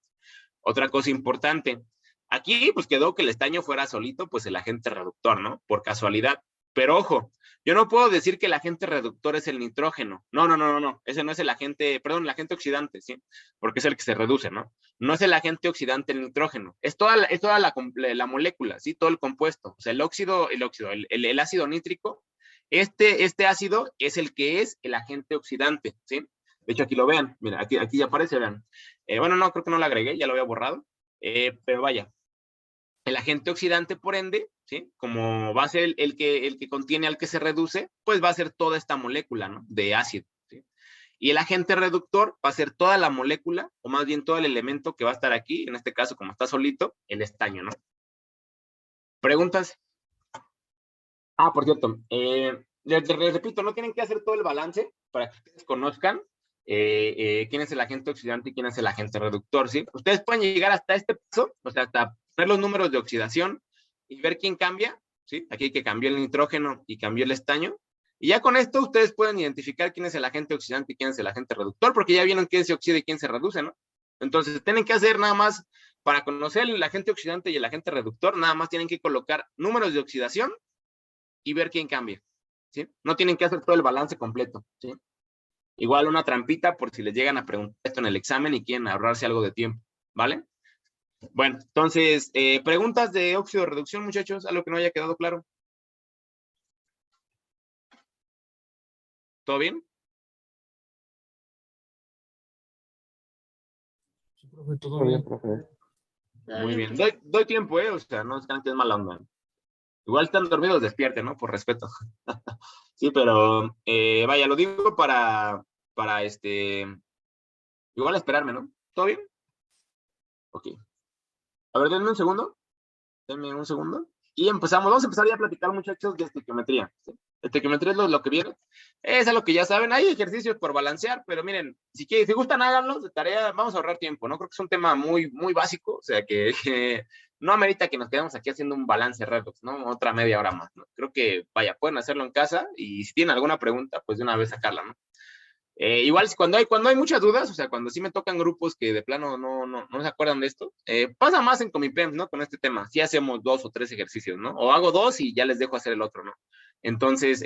Otra cosa importante, aquí pues quedó que el estaño fuera solito, pues el agente reductor, ¿no? Por casualidad. Pero ojo, yo no puedo decir que el agente reductor es el nitrógeno. No. Ese no es el agente, perdón, el agente oxidante, ¿sí? Porque es el que se reduce, ¿no? No es el agente oxidante el nitrógeno. Es toda la molécula, ¿sí? Todo el compuesto. O sea, el ácido nítrico Este ácido es el agente oxidante, ¿sí? De hecho, aquí lo vean, mira, aquí ya aparece, vean. Bueno, no, creo que no lo agregué, ya lo había borrado, pero vaya, el agente oxidante, por ende, ¿sí? Como va a ser el que contiene al que se reduce, pues va a ser toda esta molécula, ¿no? De ácido, ¿sí? Y el agente reductor va a ser toda la molécula, o más bien todo el elemento que va a estar aquí, en este caso, como está solito, el estaño, ¿no? ¿Preguntas? Ah, por cierto, les repito, no tienen que hacer todo el balance para que ustedes conozcan quién es el agente oxidante y quién es el agente reductor, ¿sí? Ustedes pueden llegar hasta este paso, o sea, hasta ver los números de oxidación y ver quién cambia, ¿sí? Aquí que cambió el nitrógeno y cambió el estaño. Y ya con esto ustedes pueden identificar quién es el agente oxidante y quién es el agente reductor, porque ya vieron quién se oxida y quién se reduce, ¿no? Entonces, tienen que hacer nada más, para conocer el agente oxidante y el agente reductor, nada más tienen que colocar números de oxidación y ver quién cambia, ¿sí? No tienen que hacer todo el balance completo, ¿sí? Igual una trampita por si les llegan a preguntar esto en el examen y quieren ahorrarse algo de tiempo, ¿vale? Bueno, entonces, preguntas de óxido de reducción, muchachos, algo que no haya quedado claro. ¿Todo bien? Sí, profe, todo Todo bien, bien. profe. Muy bien. Doy tiempo, o sea, no es que es mala onda. Igual están dormidos, despierten, ¿no? Por respeto. Sí, pero vaya, lo digo para igual esperarme, ¿no? ¿Todo bien? Ok. A ver, denme un segundo. Denme un segundo. Y empezamos. Vamos a empezar ya a platicar, muchachos, de estequiometría. ¿Sí? Estequiometría es lo que viene. Es algo que ya saben. Hay ejercicios por balancear, pero miren, si gustan, háganlos de tarea. Vamos a ahorrar tiempo, ¿no? Creo que es un tema muy, muy básico. O sea, que no amerita que nos quedemos aquí haciendo un balance redox, ¿no? Otra media hora más, ¿no? Creo que, vaya, pueden hacerlo en casa y si tienen alguna pregunta, pues de una vez sacarla, ¿no? Igual cuando hay muchas dudas, o sea, cuando sí me tocan grupos que de plano no se acuerdan de esto, pasa más en Comipem, ¿no? Con este tema. Sí hacemos 2 o 3 ejercicios, ¿no? O hago 2 y ya les dejo hacer el otro, ¿no? Entonces,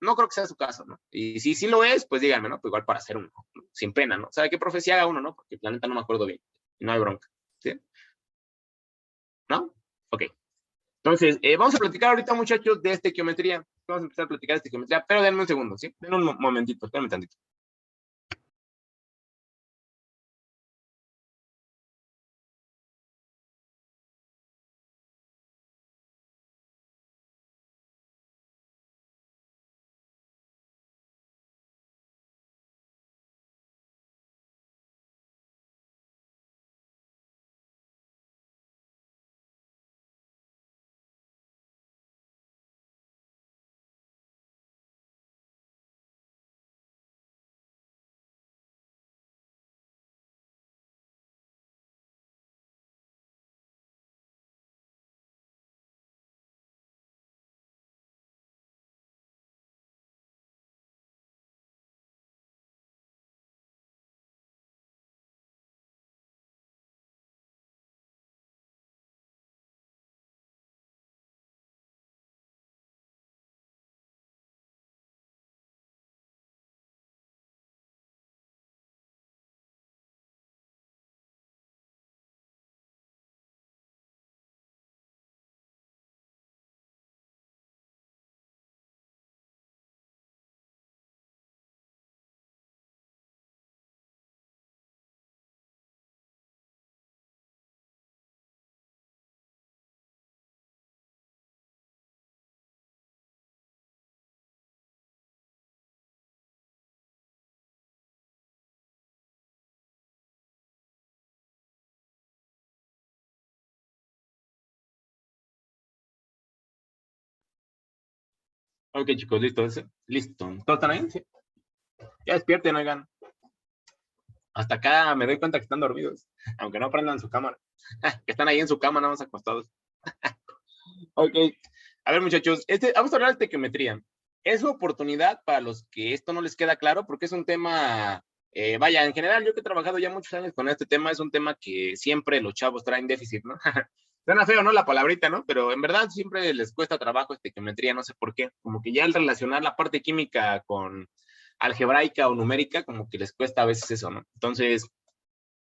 no creo que sea su caso, ¿no? Y si sí lo es, pues díganme, ¿no? Pues igual para hacer uno, ¿no? Sin pena, ¿no? ¿Sabe qué profecía haga uno, no? Porque el planeta no me acuerdo bien. Y no hay bronca, ¿sí? ¿No? Ok. Entonces, vamos a platicar ahorita, muchachos, de estequiometría. Vamos a empezar a platicar de estequiometría, pero denme un segundo, ¿sí? Denme un momentito, espérenme tantito. Ok, chicos, listo. Listo. ¿Todos están ahí? Sí. Ya despierten, oigan. Hasta acá me doy cuenta que están dormidos, aunque no prendan su cámara. Que están ahí en su cama, nada más acostados. Ok. A ver, muchachos, vamos a hablar de estequiometría. Es una oportunidad para los que esto no les queda claro, porque es un tema, vaya, en general, yo que he trabajado ya muchos años con este tema, es un tema que siempre los chavos traen déficit, ¿no? Suena feo, ¿no? La palabrita, ¿no? Pero en verdad siempre les cuesta trabajo estequiometría, no sé por qué. Como que ya al relacionar la parte química con algebraica o numérica, como que les cuesta a veces eso, ¿no? Entonces,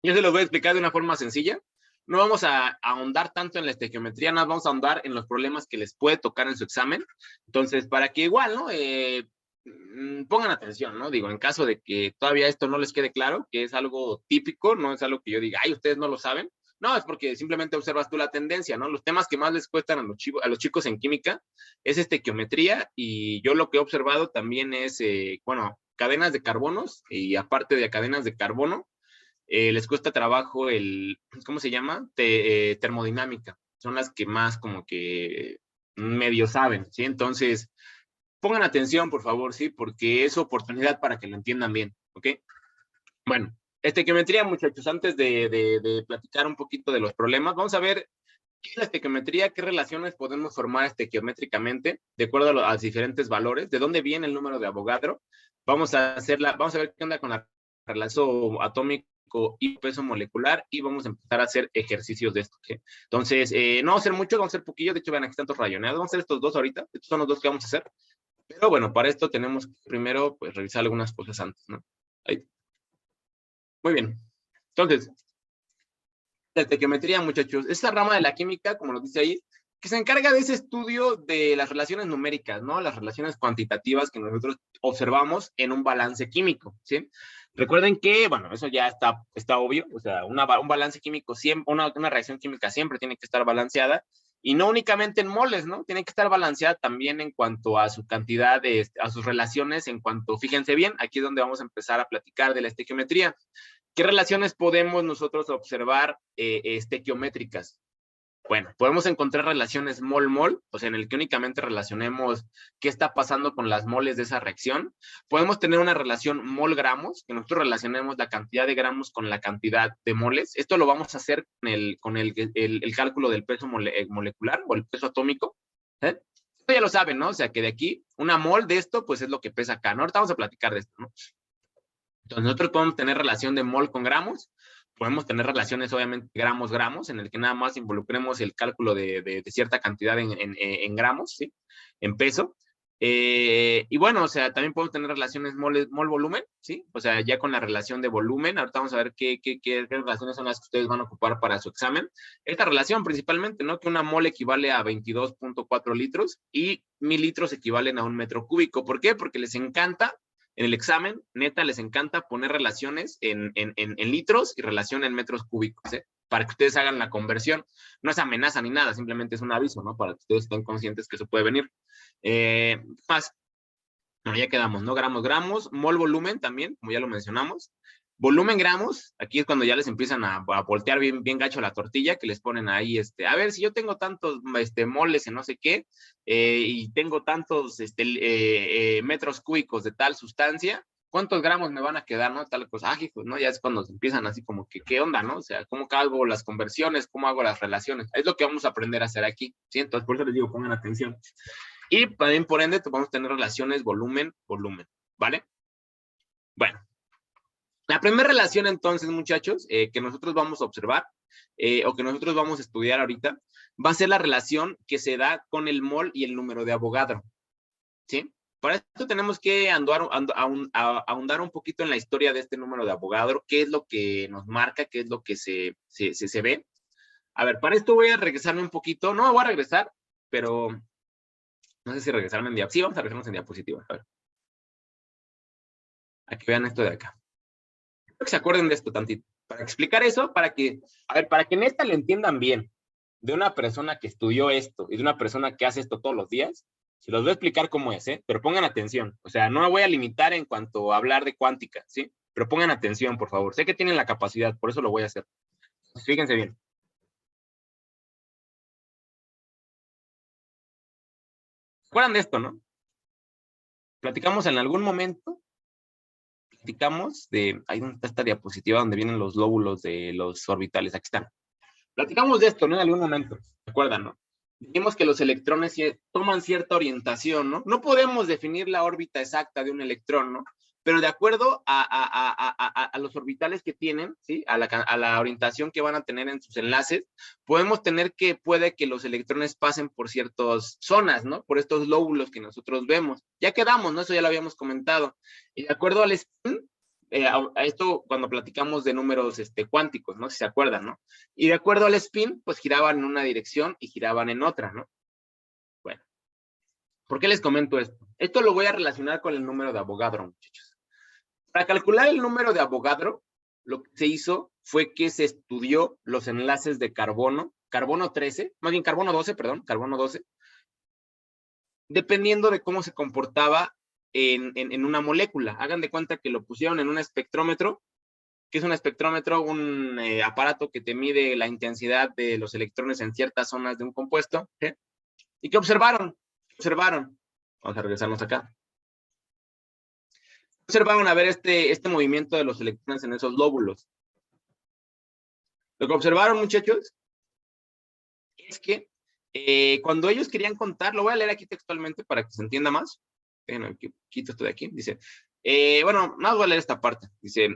yo se los voy a explicar de una forma sencilla. no vamos a ahondar tanto en la estequiometría, no vamos a ahondar en los problemas que les puede tocar en su examen. Entonces, para que igual, ¿no? Pongan atención, ¿no? Digo, en caso de que todavía esto no les quede claro, que es algo típico, no es algo que yo diga, ay, ustedes no lo saben. No, es porque simplemente observas tú la tendencia, ¿no? Los temas que más les cuestan a los chicos en química es estequiometría, y yo lo que he observado también es, bueno, cadenas de carbonos, y aparte de cadenas de carbono, les cuesta trabajo ¿cómo se llama? Termodinámica. Son las que más como que medio saben, ¿sí? Entonces, pongan atención, por favor, ¿sí? Porque es oportunidad para que lo entiendan bien, ¿ok? Bueno, estequiometría, muchachos, antes de platicar un poquito de los problemas, vamos a ver qué es la estequiometría, qué relaciones podemos formar estequiométricamente de acuerdo a los diferentes valores, de dónde viene el número de Avogadro. Vamos a ver qué onda con la relación atómico y peso molecular, y vamos a empezar a hacer ejercicios de esto, ¿okay? Entonces, no vamos a hacer mucho, vamos a hacer poquillo. De hecho, vean, aquí están todos rayoneados. Vamos a hacer estos dos ahorita. Estos son los dos que vamos a hacer. Pero bueno, para esto tenemos que primero, pues, revisar algunas cosas antes, ¿no? Ahí. Muy bien. Entonces, la estequiometría, muchachos, esa rama de la química, como lo dice ahí, que se encarga de ese estudio de las relaciones numéricas, ¿no? Las relaciones cuantitativas que nosotros observamos en un balance químico, ¿sí? Recuerden que, bueno, eso ya está obvio, o sea, un balance químico, siempre, una reacción química siempre tiene que estar balanceada, y no únicamente en moles, ¿no? Tiene que estar balanceada también en cuanto a su cantidad, a sus relaciones, en cuanto, fíjense bien, aquí es donde vamos a empezar a platicar de la estequiometría. ¿Qué relaciones podemos nosotros observar estequiométricas? Bueno, podemos encontrar relaciones mol-mol, o sea, en el que únicamente relacionemos qué está pasando con las moles de esa reacción. Podemos tener una relación mol-gramos, que nosotros relacionemos la cantidad de gramos con la cantidad de moles. Esto lo vamos a hacer con el cálculo del peso molecular o el peso atómico. ¿Eh? Esto ya lo saben, ¿no? O sea, que de aquí, una mol de esto, pues es lo que pesa acá, ¿no? Ahorita vamos a platicar de esto, ¿no? Entonces, nosotros podemos tener relación de mol con gramos, podemos tener relaciones, obviamente, gramos, en el que nada más involucremos el cálculo de cierta cantidad en gramos, ¿sí? En peso. Y bueno, o sea, también podemos tener relaciones mol-volumen, ¿sí? O sea, ya con la relación de volumen. Ahorita vamos a ver qué relaciones son las que ustedes van a ocupar para su examen. Esta relación principalmente, ¿no? Que una mol equivale a 22.4 litros y 1000 litros equivalen a un metro cúbico. ¿Por qué? Porque les encanta en el examen, neta, les encanta poner relaciones en litros y relación en metros cúbicos, ¿eh? Para que ustedes hagan la conversión. No es amenaza ni nada, simplemente es un aviso, ¿no? Para que ustedes estén conscientes que eso puede venir. Más, bueno, ya quedamos, ¿no? Gramos, mol volumen también, como ya lo mencionamos. Volumen gramos, aquí es cuando ya les empiezan a voltear bien gacho la tortilla, que les ponen ahí, a ver, si yo tengo tantos moles en no sé qué, y tengo tantos metros cúbicos de tal sustancia, ¿cuántos gramos me van a quedar, no? Tal cosa, hijos, ¿no? Ya es cuando empiezan así como que, ¿qué onda, no? O sea, ¿cómo hago las conversiones? ¿Cómo hago las relaciones? Es lo que vamos a aprender a hacer aquí, ¿sí? Entonces, por eso les digo, pongan atención. Y también, por ende, vamos a tener relaciones volumen, ¿vale? Bueno. La primera relación, entonces, muchachos, que nosotros vamos a observar, o que nosotros vamos a estudiar ahorita, va a ser la relación que se da con el mol y el número de Avogadro, ¿sí? Para esto tenemos que ahondar un poquito en la historia de este número de Avogadro, qué es lo que nos marca, qué es lo que se ve. A ver, para esto voy a regresarme un poquito, no me voy a regresar, pero no sé si regresarme en diapositiva. Sí, vamos a regresarnos en diapositiva. A ver. Aquí vean esto de acá. Que se acuerden de esto tantito. Para explicar eso, para que en esta le entiendan bien, de una persona que estudió esto y de una persona que hace esto todos los días, se los voy a explicar cómo es, ¿eh? Pero pongan atención. O sea, no me voy a limitar en cuanto a hablar de cuántica, ¿sí? Pero pongan atención, por favor. Sé que tienen la capacidad, por eso lo voy a hacer. Fíjense bien. ¿Se acuerdan de esto, no? Platicamos en algún momento ahí donde está esta diapositiva donde vienen los lóbulos de los orbitales, aquí están. Platicamos de esto, ¿no? En algún momento, ¿se acuerdan, no? Dijimos que los electrones toman cierta orientación, ¿no? No podemos definir la órbita exacta de un electrón, ¿no? Pero de acuerdo a los orbitales que tienen, ¿sí? A la orientación que van a tener en sus enlaces, podemos tener que puede que los electrones pasen por ciertas zonas, ¿no? Por estos lóbulos que nosotros vemos. Ya quedamos, ¿no? Eso ya lo habíamos comentado. Y de acuerdo al spin, a esto cuando platicamos de números cuánticos, ¿no? Si se acuerdan, ¿no? Y de acuerdo al spin, pues giraban en una dirección y giraban en otra, ¿no? Bueno, ¿por qué les comento esto? Esto lo voy a relacionar con el número de Avogadro, muchachos. Para calcular el número de Avogadro, lo que se hizo fue que se estudió los enlaces de carbono 13, más bien carbono 12, perdón, carbono 12, dependiendo de cómo se comportaba en una molécula. Hagan de cuenta que lo pusieron en un espectrómetro. ¿Qué es un espectrómetro? Un aparato que te mide la intensidad de los electrones en ciertas zonas de un compuesto. ¿Sí? ¿Y qué observaron? Observaron. Vamos a regresarnos acá. Observaron a ver este movimiento de los electrones en esos lóbulos. Lo que observaron, muchachos, es que cuando ellos querían contar, lo voy a leer aquí textualmente para que se entienda más. Quito esto de aquí. Dice, bueno, nada, voy a leer esta parte. Dice,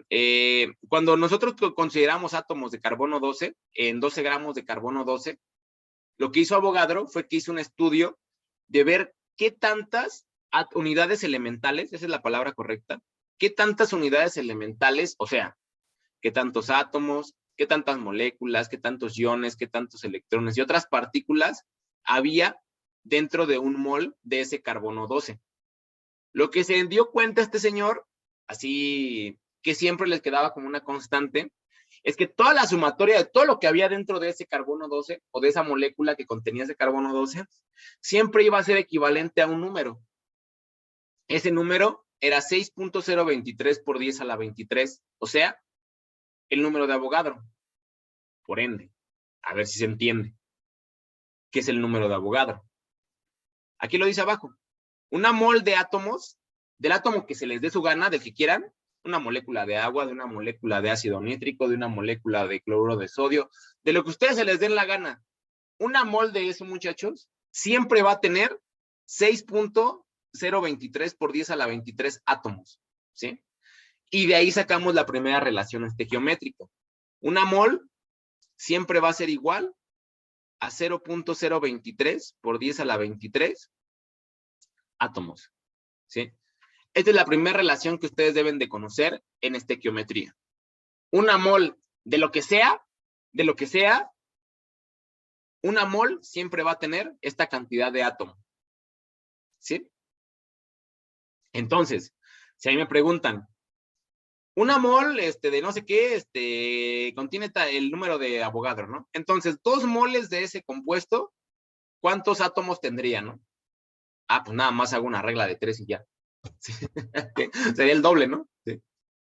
cuando nosotros consideramos átomos de carbono 12, en 12 gramos de carbono 12, lo que hizo Avogadro fue que hizo un estudio de ver qué tantas unidades elementales, esa es la palabra correcta, qué tantas unidades elementales, o sea, qué tantos átomos, qué tantas moléculas, qué tantos iones, qué tantos electrones y otras partículas había dentro de un mol de ese carbono 12. Lo que se dio cuenta este señor, así que siempre les quedaba como una constante, es que toda la sumatoria de todo lo que había dentro de ese carbono 12 o de esa molécula que contenía ese carbono 12, siempre iba a ser equivalente a un número. Ese número era 6.023 por 10 a la 23, o sea, el número de Avogadro. Por ende, a ver si se entiende, ¿qué es el número de Avogadro? Aquí lo dice abajo. Una mol de átomos, del átomo que se les dé su gana, del que quieran, una molécula de agua, de una molécula de ácido nítrico, de una molécula de cloruro de sodio, de lo que ustedes se les den la gana. Una mol de eso, muchachos, siempre va a tener 6.023 por 10 a la 23 átomos, ¿sí? Y de ahí sacamos la primera relación estequiométrica. Una mol siempre va a ser igual a 0.023 por 10 a la 23 átomos, ¿sí? Esta es la primera relación que ustedes deben de conocer en estequiometría. Una mol de lo que sea, una mol siempre va a tener esta cantidad de átomos, ¿sí? Entonces, si a mí me preguntan, una mol de no sé qué, contiene el número de Avogadro, ¿no? Entonces, 2 moles de ese compuesto, ¿cuántos átomos tendría, no? Ah, pues nada más hago una regla de 3 y ya. ¿Sí? Sería el doble, ¿no? ¿Sí?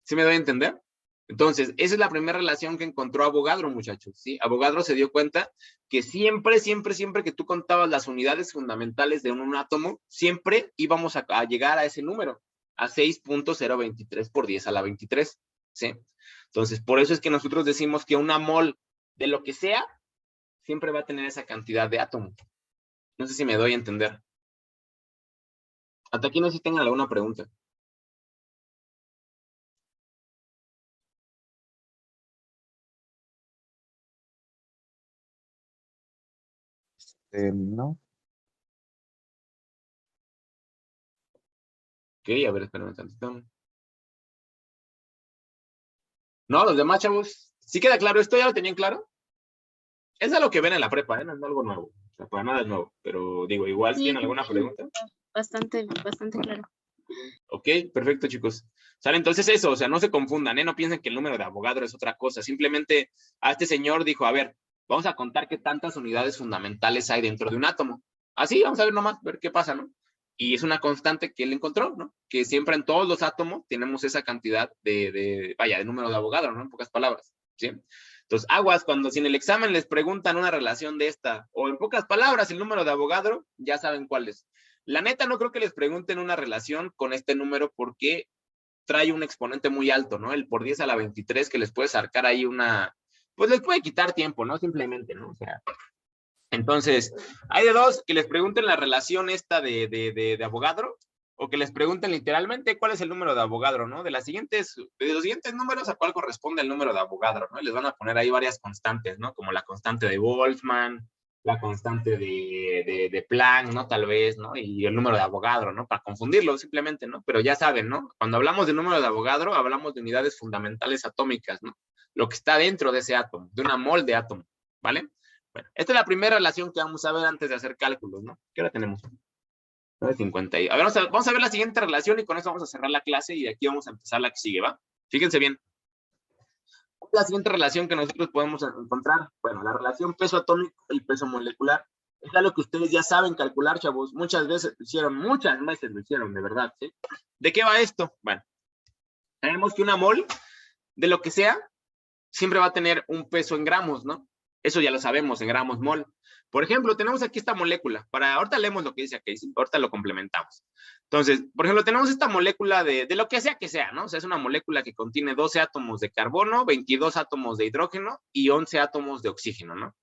¿Sí me doy a entender? Entonces, esa es la primera relación que encontró Avogadro, muchachos, ¿sí? Avogadro se dio cuenta que siempre que tú contabas las unidades fundamentales de un átomo, siempre íbamos a llegar a ese número, a 6.023 por 10 a la 23, ¿sí? Entonces, por eso es que nosotros decimos que una mol de lo que sea, siempre va a tener esa cantidad de átomos. No sé si me doy a entender. Hasta aquí no sé si tengan alguna pregunta. No. Ok, a ver, espérame tantito. No, los demás chavos, ¿sí queda claro? ¿Esto ya lo tenían claro? Es algo que ven en la prepa, ¿eh? No es algo nuevo. O sea, para nada es nuevo. Pero digo, igual, si Sí, tienen alguna pregunta. bastante claro. Ok, perfecto, chicos. ¿Sale? Entonces eso, o sea, no se confundan, ¿eh? No piensen que el número de Avogadro es otra cosa. Simplemente a este señor dijo, a ver, vamos a contar qué tantas unidades fundamentales hay dentro de un átomo. Así, vamos a ver nomás, ver qué pasa, ¿no? Y es una constante que él encontró, ¿no? Que siempre en todos los átomos tenemos esa cantidad de número de Avogadro, ¿no? En pocas palabras, ¿sí? Entonces, aguas, cuando si en el examen les preguntan una relación de esta, o en pocas palabras el número de Avogadro, ya saben cuál es. La neta no creo que les pregunten una relación con este número porque trae un exponente muy alto, ¿no? El por 10 a la 23 que les puede sacar ahí una, pues les puede quitar tiempo, ¿no? Simplemente, ¿no? O sea, entonces, hay de dos, que les pregunten la relación esta de Avogadro o que les pregunten literalmente cuál es el número de Avogadro, ¿no? De los siguientes números, ¿a cuál corresponde el número de Avogadro, ¿no? Y les van a poner ahí varias constantes, ¿no? Como la constante de Boltzmann, la constante de Planck, ¿no? Tal vez, ¿no? Y el número de Avogadro, ¿no? Para confundirlo simplemente, ¿no? Pero ya saben, ¿no? Cuando hablamos de número de Avogadro, hablamos de unidades fundamentales atómicas, ¿no? Lo que está dentro de ese átomo, de una mol de átomo, ¿vale? Bueno, esta es la primera relación que vamos a ver antes de hacer cálculos, ¿no? ¿Qué hora tenemos? 9:50. A ver, vamos a ver la siguiente relación y con eso vamos a cerrar la clase y de aquí vamos a empezar la que sigue, ¿va? Fíjense bien. La siguiente relación que nosotros podemos encontrar, bueno, la relación peso atómico y peso molecular, es algo que ustedes ya saben calcular, chavos. Muchas veces lo hicieron, de verdad, ¿sí? ¿De qué va esto? Bueno, sabemos que una mol, de lo que sea, siempre va a tener un peso en gramos, ¿no? Eso ya lo sabemos, en gramos mol. Por ejemplo, tenemos aquí esta molécula. Ahorita leemos lo que dice aquí, ahorita lo complementamos. Entonces, por ejemplo, tenemos esta molécula de lo que sea, ¿no? O sea, es una molécula que contiene 12 átomos de carbono, 22 átomos de hidrógeno y 11 átomos de oxígeno, ¿no?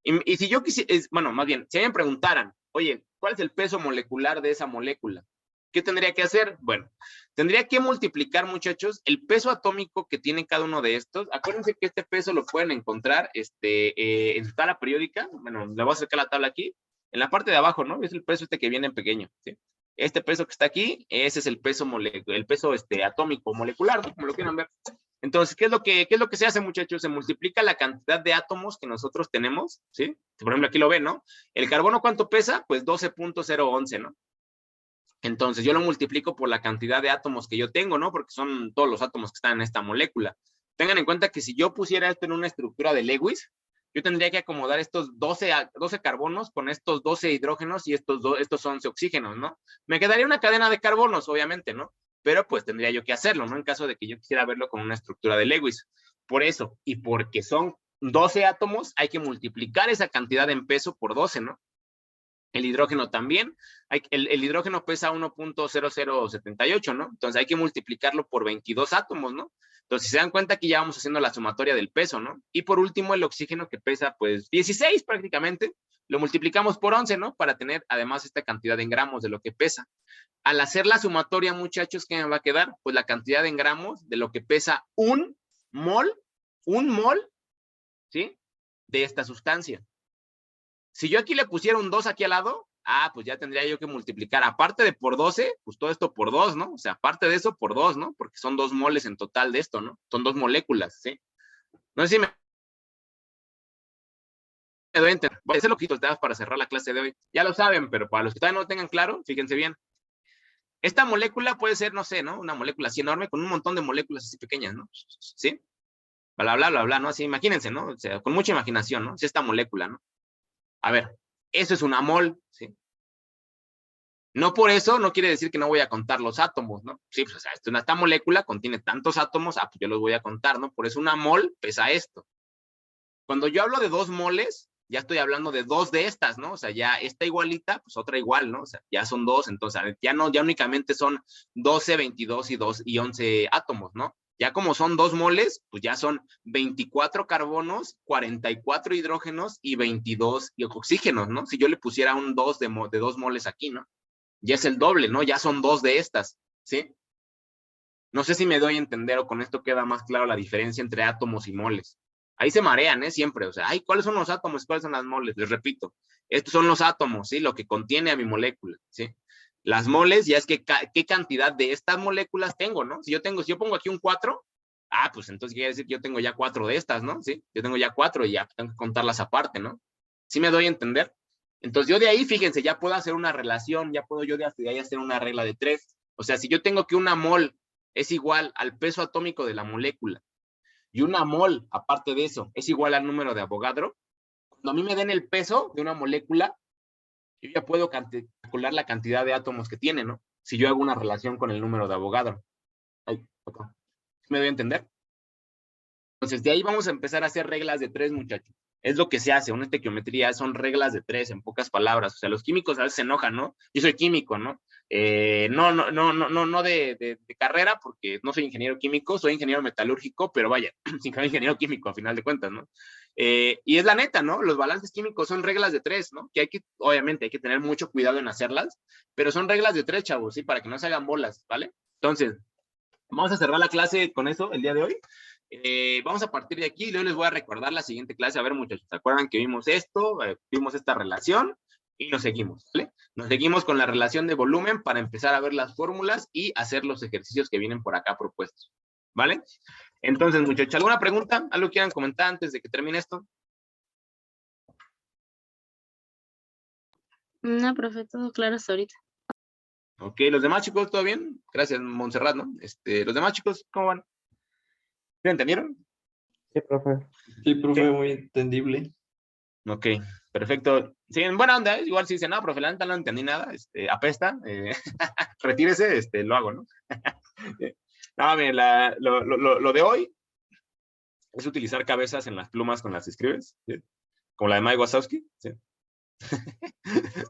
Y si yo quisiera, bueno, más bien, si alguien preguntaran, oye, ¿cuál es el peso molecular de esa molécula? ¿Qué tendría que hacer? Bueno, tendría que multiplicar, muchachos, el peso atómico que tiene cada uno de estos. Acuérdense que este peso lo pueden encontrar en su tabla periódica. Bueno, le voy a acercar la tabla aquí. En la parte de abajo, ¿no? Es el peso que viene en pequeño, ¿sí? Este peso que está aquí, ese es el peso atómico molecular, ¿no? Como lo quieran ver. Entonces, ¿qué es lo que se hace, muchachos? Se multiplica la cantidad de átomos que nosotros tenemos, ¿sí? Por ejemplo, aquí lo ven, ¿no? El carbono, ¿cuánto pesa? Pues 12.011, ¿no? Entonces, yo lo multiplico por la cantidad de átomos que yo tengo, ¿no? Porque son todos los átomos que están en esta molécula. Tengan en cuenta que si yo pusiera esto en una estructura de Lewis, yo tendría que acomodar estos 12 carbonos con estos 12 hidrógenos y estos 11 oxígenos, ¿no? Me quedaría una cadena de carbonos, obviamente, ¿no? Pero pues tendría yo que hacerlo, ¿no? En caso de que yo quisiera verlo con una estructura de Lewis. Por eso, y porque son 12 átomos, hay que multiplicar esa cantidad en peso por 12, ¿no? El hidrógeno también. El hidrógeno pesa 1.0078, ¿no? Entonces hay que multiplicarlo por 22 átomos, ¿no? Entonces, si se dan cuenta, aquí ya vamos haciendo la sumatoria del peso, ¿no? Y por último, el oxígeno que pesa, pues, 16 prácticamente, lo multiplicamos por 11, ¿no? Para tener, además, esta cantidad en gramos de lo que pesa. Al hacer la sumatoria, muchachos, ¿qué me va a quedar? Pues la cantidad en gramos de lo que pesa un mol, ¿sí? De esta sustancia. Si yo aquí le pusiera un 2 aquí al lado, pues ya tendría yo que multiplicar, aparte de por 12, pues todo esto por 2, ¿no? O sea, aparte de eso, por 2, ¿no? Porque son 2 moles en total de esto, ¿no? Son 2 moléculas, ¿sí? No sé si me doy a entender. Voy a hacer lo que para cerrar la clase de hoy. Ya lo saben, pero para los que todavía no lo tengan claro, fíjense bien. Esta molécula puede ser, no sé, ¿no? Una molécula así enorme con un montón de moléculas así pequeñas, ¿no? ¿Sí? Bla, bla, bla, bla, ¿no? Así, imagínense, ¿no? O sea, con mucha imaginación, ¿no? Es esta molécula, ¿no? A ver, eso es una mol, ¿sí? No por eso no quiere decir que no voy a contar los átomos, ¿no? Sí, pues, o sea, esta molécula contiene tantos átomos, pues yo los voy a contar, ¿no? Por eso una mol pesa esto. Cuando yo hablo de 2 moles, ya estoy hablando de 2 de estas, ¿no? O sea, ya esta igualita, pues otra igual, ¿no? O sea, ya son 2, entonces ya únicamente son 12, 22 y 11 átomos, ¿no? Ya como son 2 moles, pues ya son 24 carbonos, 44 hidrógenos y 22 oxígenos, ¿no? Si yo le pusiera un 2 de 2 moles aquí, ¿no? Ya es el doble, ¿no? Ya son 2 de estas, ¿sí? No sé si me doy a entender o con esto queda más claro la diferencia entre átomos y moles. Ahí se marean, ¿eh? Siempre, o sea, ¿cuáles son los átomos? ¿Cuáles son las moles? Les repito, estos son los átomos, ¿sí? Lo que contiene a mi molécula, ¿sí? Las moles ya es que qué cantidad de estas moléculas tengo, ¿no? Si yo pongo aquí un 4, pues entonces quiere decir que yo tengo ya 4 de estas, ¿no? Sí, yo tengo ya 4 y ya tengo que contarlas aparte, ¿no? ¿Sí me doy a entender? Entonces yo de ahí, fíjense, ya puedo hacer una relación, ya puedo yo de ahí hacer una regla de 3. O sea, si yo tengo que una mol es igual al peso atómico de la molécula y una mol, aparte de eso, es igual al número de Avogadro, cuando a mí me den el peso de una molécula, yo ya puedo calcular la cantidad de átomos que tiene, ¿no? Si yo hago una relación con el número de Avogadro. Acá. ¿Me doy a entender? Entonces, de ahí vamos a empezar a hacer reglas de 3, muchachos. Es lo que se hace, una estequiometría son reglas de 3, en pocas palabras. O sea, los químicos a veces se enojan, ¿no? Yo soy químico, ¿no? No de carrera, porque no soy ingeniero químico, soy ingeniero metalúrgico, pero vaya, sin ingeniero químico, a final de cuentas, ¿no? Y es la neta, ¿no? Los balances químicos son reglas de 3, ¿no? Que obviamente, hay que tener mucho cuidado en hacerlas, pero son reglas de 3, chavos, ¿sí? Para que no se hagan bolas, ¿vale? Entonces, vamos a cerrar la clase con eso el día de hoy. Vamos a partir de aquí y luego les voy a recordar la siguiente clase. A ver, muchachos, ¿se acuerdan que vimos esto? Vimos esta relación y nos seguimos, ¿vale? Nos seguimos con la relación de volumen para empezar a ver las fórmulas y hacer los ejercicios que vienen por acá propuestos, ¿vale? Entonces, muchachos, ¿alguna pregunta? ¿Algo quieran comentar antes de que termine esto? No, profe, todo claro hasta ahorita. Ok, los demás chicos, ¿todo bien? Gracias, Montserrat, ¿no? Los demás chicos, ¿cómo van? ¿Me entendieron? Sí, profe. Sí, profe, muy entendible. Ok, perfecto. Sí, en buena onda, ¿eh? Igual si dicen, no, profe, la neta no entendí nada, apesta, retírese, lo hago, ¿no? No, miren, lo de hoy es utilizar cabezas en las plumas con las que escribes, ¿sí? Como la de Mike Wazowski, ¿sí?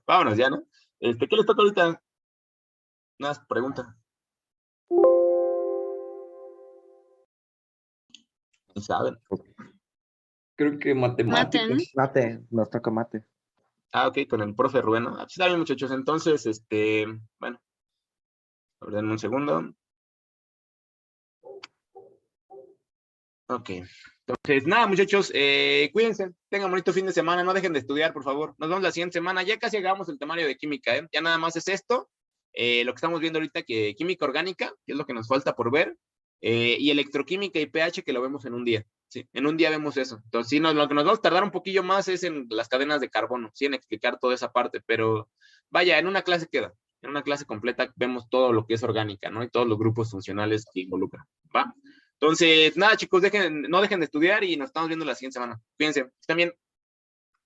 Vámonos ya, ¿no? ¿Qué les toca ahorita? Una pregunta. ¿No saben? Creo que matemáticas. Mate, nos toca mate. Ah, ok, con el profe Rubén, ¿no? Pues está bien, muchachos. Entonces, bueno, denme un segundo. Ok. Entonces, nada, muchachos, cuídense, tengan bonito fin de semana, no dejen de estudiar, por favor. Nos vemos la siguiente semana. Ya casi llegamos al temario de química, ¿eh? Ya nada más es esto, lo que estamos viendo ahorita, que química orgánica, que es lo que nos falta por ver, y electroquímica y pH, que lo vemos en un día. Sí, en un día vemos eso. Entonces, sí, lo que nos vamos a tardar un poquillo más es en las cadenas de carbono, sí, en explicar toda esa parte, pero vaya, en una clase queda. En una clase completa vemos todo lo que es orgánica, ¿no? Y todos los grupos funcionales que involucran, ¿va? Entonces, nada, chicos, no dejen de estudiar y nos estamos viendo la siguiente semana. Cuídense, están bien.